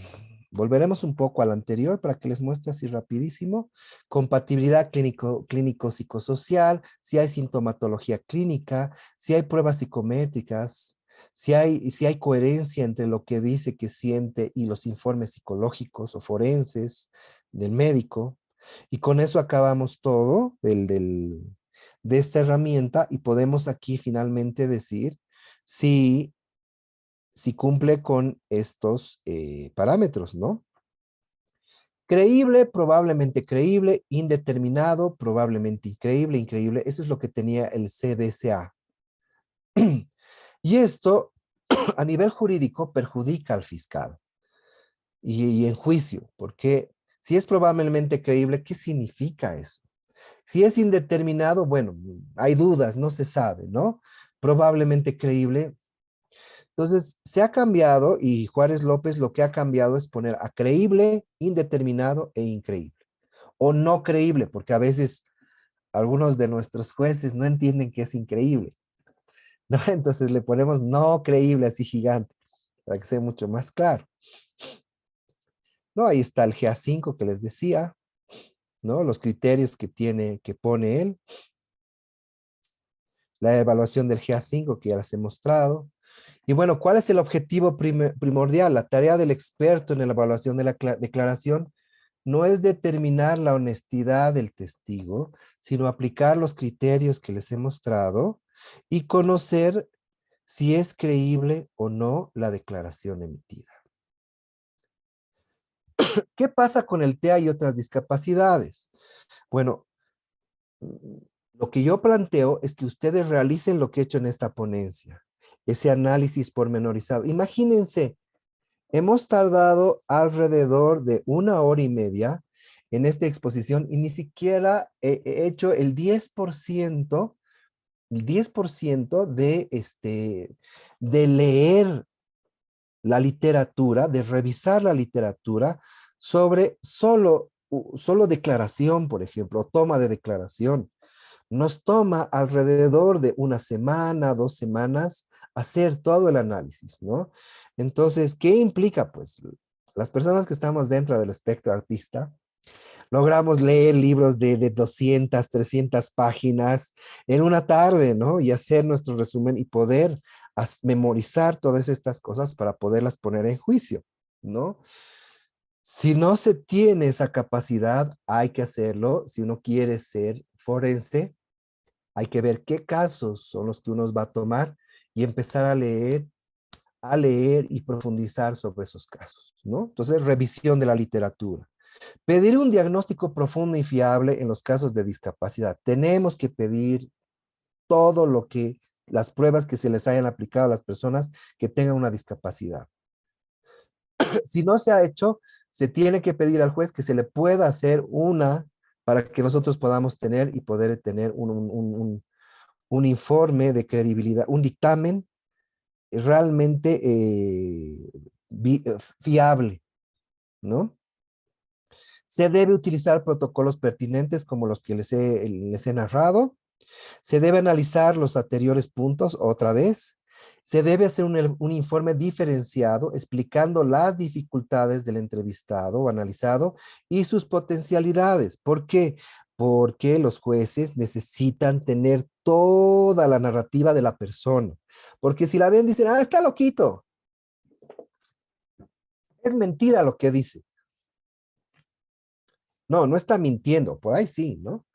Volveremos un poco al anterior para que les muestre así rapidísimo. Compatibilidad clínico-psicosocial, si hay sintomatología clínica, si hay pruebas psicométricas, si hay coherencia entre lo que dice que siente y los informes psicológicos o forenses del médico. Y con eso acabamos todo de esta herramienta y podemos aquí finalmente decir si cumple con estos parámetros, ¿no? Creíble, probablemente creíble, indeterminado, probablemente increíble, increíble. Eso es lo que tenía el CBCA. Y esto, a nivel jurídico, perjudica al fiscal y en juicio, porque si es probablemente creíble, ¿qué significa eso? Si es indeterminado, bueno, hay dudas, no se sabe, ¿no? Probablemente creíble. Entonces, se ha cambiado y Juárez López lo que ha cambiado es poner a creíble, indeterminado e increíble. O no creíble, porque a veces algunos de nuestros jueces no entienden que es increíble, ¿no? Entonces le ponemos no creíble así gigante, para que sea mucho más claro. ¿No? Ahí está el GA5 que les decía, ¿no? Los criterios que pone él. La evaluación del GA5 que ya les he mostrado. Y bueno, ¿cuál es el objetivo primordial? La tarea del experto en la evaluación de la declaración no es determinar la honestidad del testigo, sino aplicar los criterios que les he mostrado y conocer si es creíble o no la declaración emitida. ¿Qué pasa con el TEA y otras discapacidades? Bueno, lo que yo planteo es que ustedes realicen lo que he hecho en esta ponencia, ese análisis pormenorizado. Imagínense, hemos tardado alrededor de 1 hora y media en esta exposición y ni siquiera he hecho el 10% de leer la literatura, de revisar la literatura sobre solo declaración, por ejemplo, toma de declaración. Nos toma alrededor de 1 semana, 2 semanas hacer todo el análisis, ¿no? Entonces, ¿qué implica? Pues las personas que estamos dentro del espectro autista, logramos leer libros de 200, 300 páginas en una tarde, ¿no? Y hacer nuestro resumen y poder memorizar todas estas cosas para poderlas poner en juicio, ¿no? Si no se tiene esa capacidad, hay que hacerlo. Si uno quiere ser forense, hay que ver qué casos son los que uno va a tomar y empezar a leer y profundizar sobre esos casos, ¿no? Entonces, revisión de la literatura. Pedir un diagnóstico profundo y fiable en los casos de discapacidad. Tenemos que pedir todo las pruebas que se les hayan aplicado a las personas que tengan una discapacidad. Si no se ha hecho, se tiene que pedir al juez que se le pueda hacer una para que nosotros podamos tener y poder tener un informe de credibilidad, un dictamen realmente fiable, ¿no? Se debe utilizar protocolos pertinentes como los que les he narrado. Se debe analizar los anteriores puntos otra vez. Se debe hacer un informe diferenciado explicando las dificultades del entrevistado o analizado y sus potencialidades. ¿Por qué? Porque los jueces necesitan tener toda la narrativa de la persona. Porque si la ven, dicen, ah, está loquito. Es mentira lo que dice. No, no está mintiendo, por ahí sí, ¿no?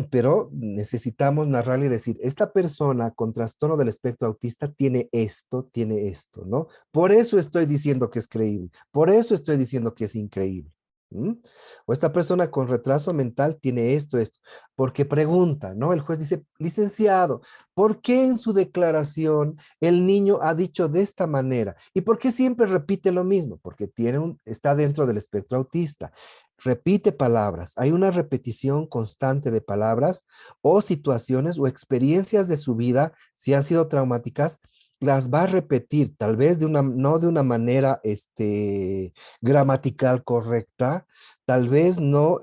Pero necesitamos narrar y decir, esta persona con trastorno del espectro autista tiene esto, ¿no? Por eso estoy diciendo que es creíble, por eso estoy diciendo que es increíble. ¿Mm? O esta persona con retraso mental tiene esto, porque pregunta, ¿no? El juez dice, licenciado, ¿por qué en su declaración el niño ha dicho de esta manera? ¿Y por qué siempre repite lo mismo? Porque está dentro del espectro autista. repite palabras. Hay una repetición constante de palabras o situaciones o experiencias de su vida, si han sido traumáticas, las va a repetir, tal vez no de una manera gramatical correcta, tal vez no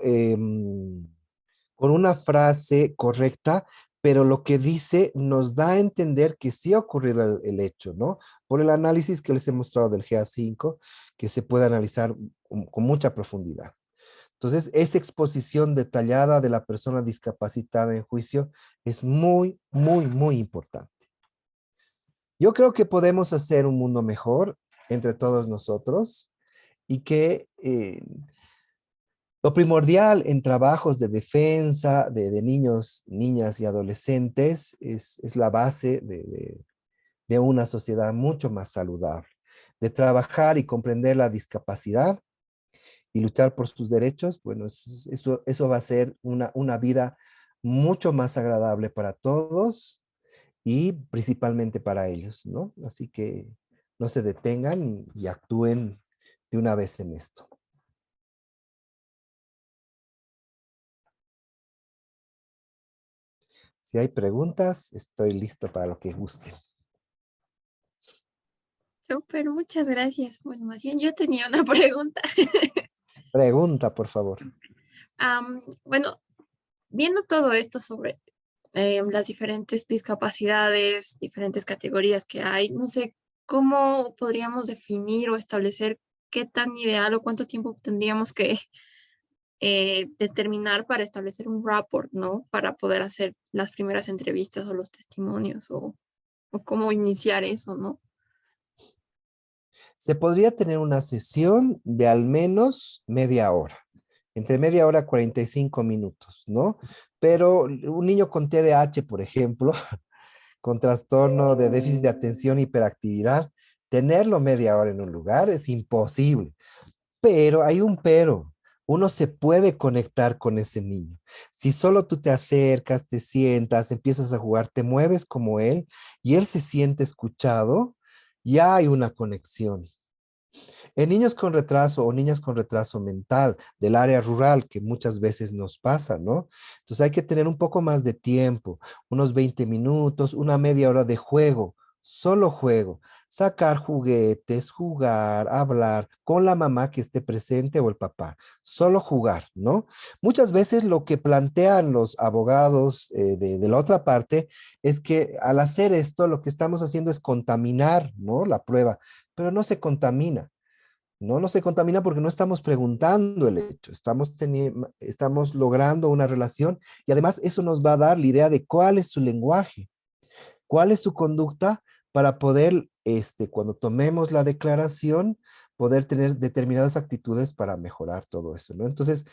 con una frase correcta, pero lo que dice nos da a entender que sí ha ocurrido el hecho, ¿no? Por el análisis que les he mostrado del GA5, que se puede analizar con mucha profundidad. Entonces, esa exposición detallada de la persona discapacitada en juicio es muy, muy, muy importante. Yo creo que podemos hacer un mundo mejor entre todos nosotros y que lo primordial en trabajos de defensa de niños, niñas y adolescentes es la base de una sociedad mucho más saludable, de trabajar y comprender la discapacidad y luchar por sus derechos. Bueno, eso va a ser una vida mucho más agradable para todos y principalmente para ellos, ¿no? Así que no se detengan y actúen de una vez en esto. Si hay preguntas, estoy listo para lo que guste. Súper, muchas gracias. Bueno, más bien yo tenía una pregunta. Pregunta, por favor. Bueno, viendo todo esto sobre las diferentes discapacidades, diferentes categorías que hay, no sé cómo podríamos definir o establecer qué tan ideal o cuánto tiempo tendríamos que determinar para establecer un rapport, ¿no? Para poder hacer las primeras entrevistas o los testimonios o cómo iniciar eso, ¿no? Se podría tener una sesión de al menos media hora, entre media hora y 45 minutos, ¿no? Pero un niño con TDAH, por ejemplo, con trastorno de déficit de atención y hiperactividad, tenerlo media hora en un lugar es imposible. Pero hay un pero. Uno se puede conectar con ese niño. Si solo tú te acercas, te sientas, empiezas a jugar, te mueves como él y él se siente escuchado, ya hay una conexión. En niños con retraso o niñas con retraso mental del área rural, que muchas veces nos pasa, ¿no? Entonces hay que tener un poco más de tiempo, unos 20 minutos, una media hora de juego, solo juego. Sacar juguetes, jugar, hablar con la mamá que esté presente o el papá. Solo jugar, ¿no? Muchas veces lo que plantean los abogados de la otra parte es que al hacer esto lo que estamos haciendo es contaminar, ¿no? La prueba, pero no se contamina. No se contamina porque no estamos preguntando el hecho, estamos logrando una relación y además eso nos va a dar la idea de cuál es su lenguaje, cuál es su conducta para poder, cuando tomemos la declaración, poder tener determinadas actitudes para mejorar todo eso, ¿no? Entonces,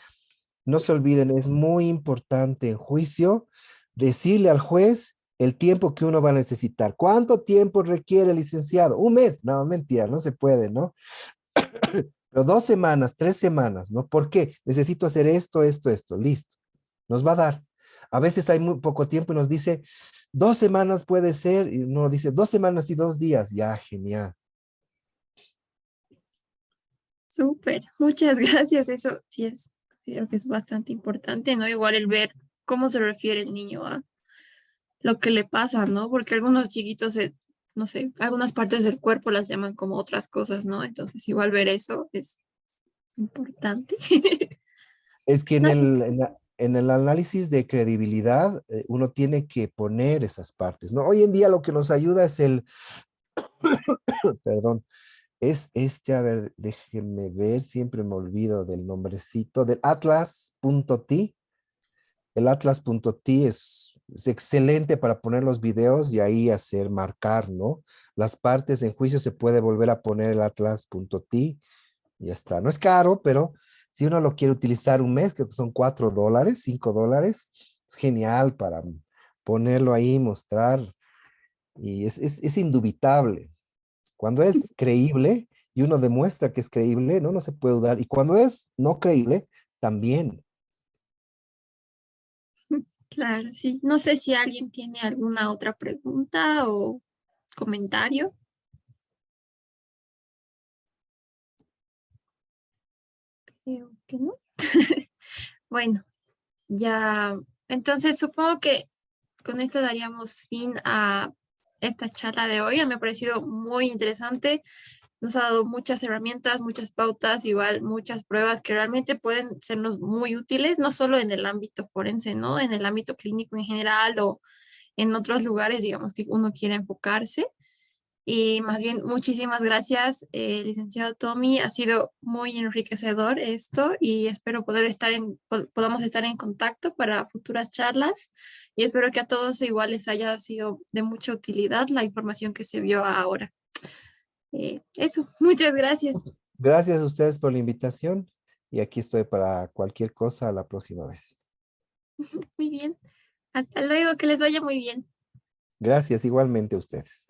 no se olviden, es muy importante en juicio decirle al juez el tiempo que uno va a necesitar. ¿Cuánto tiempo requiere el licenciado? Un mes. No, mentira, no se puede, ¿no? Pero 2 semanas, 3 semanas, ¿no? ¿Por qué? Necesito hacer esto, esto, esto, listo. Nos va a dar. A veces hay muy poco tiempo y nos dice, 2 semanas puede ser, y uno dice, 2 semanas y 2 días, ya, genial. Súper, muchas gracias. Eso sí es, creo que es bastante importante, ¿no? Igual el ver cómo se refiere el niño a lo que le pasa, ¿no? Porque algunos chiquitos, no sé, algunas partes del cuerpo las llaman como otras cosas, ¿no? Entonces igual ver eso es importante. Es que No sé. en el análisis de credibilidad, uno tiene que poner esas partes, ¿no? Hoy en día lo que nos ayuda es perdón, es a ver, déjenme ver, siempre me olvido del nombrecito, del atlas.t. El atlas.t es excelente para poner los videos y ahí hacer marcar, ¿no? Las partes en juicio se puede volver a poner el atlas.t y ya está. No es caro, pero si uno lo quiere utilizar un mes, creo que son $4, $5, es genial para ponerlo ahí, mostrar y es indubitable. Cuando es creíble y uno demuestra que es creíble, no se puede dudar. Y cuando es no creíble, también. Claro, sí. No sé si alguien tiene alguna otra pregunta o comentario. Creo que no. Bueno, ya, entonces supongo que con esto daríamos fin a esta charla de hoy. Me ha parecido muy interesante. Nos ha dado muchas herramientas, muchas pautas, igual muchas pruebas que realmente pueden sernos muy útiles, no solo en el ámbito forense, ¿no? En el ámbito clínico en general o en otros lugares, digamos, que uno quiere enfocarse. Y más bien, muchísimas gracias, licenciado Tommy. Ha sido muy enriquecedor esto y espero poder podamos estar en contacto para futuras charlas. Y espero que a todos igual les haya sido de mucha utilidad la información que se vio ahora. Eso, muchas gracias. Gracias a ustedes por la invitación y aquí estoy para cualquier cosa la próxima vez. Muy bien. Hasta luego, que les vaya muy bien. Gracias igualmente a ustedes.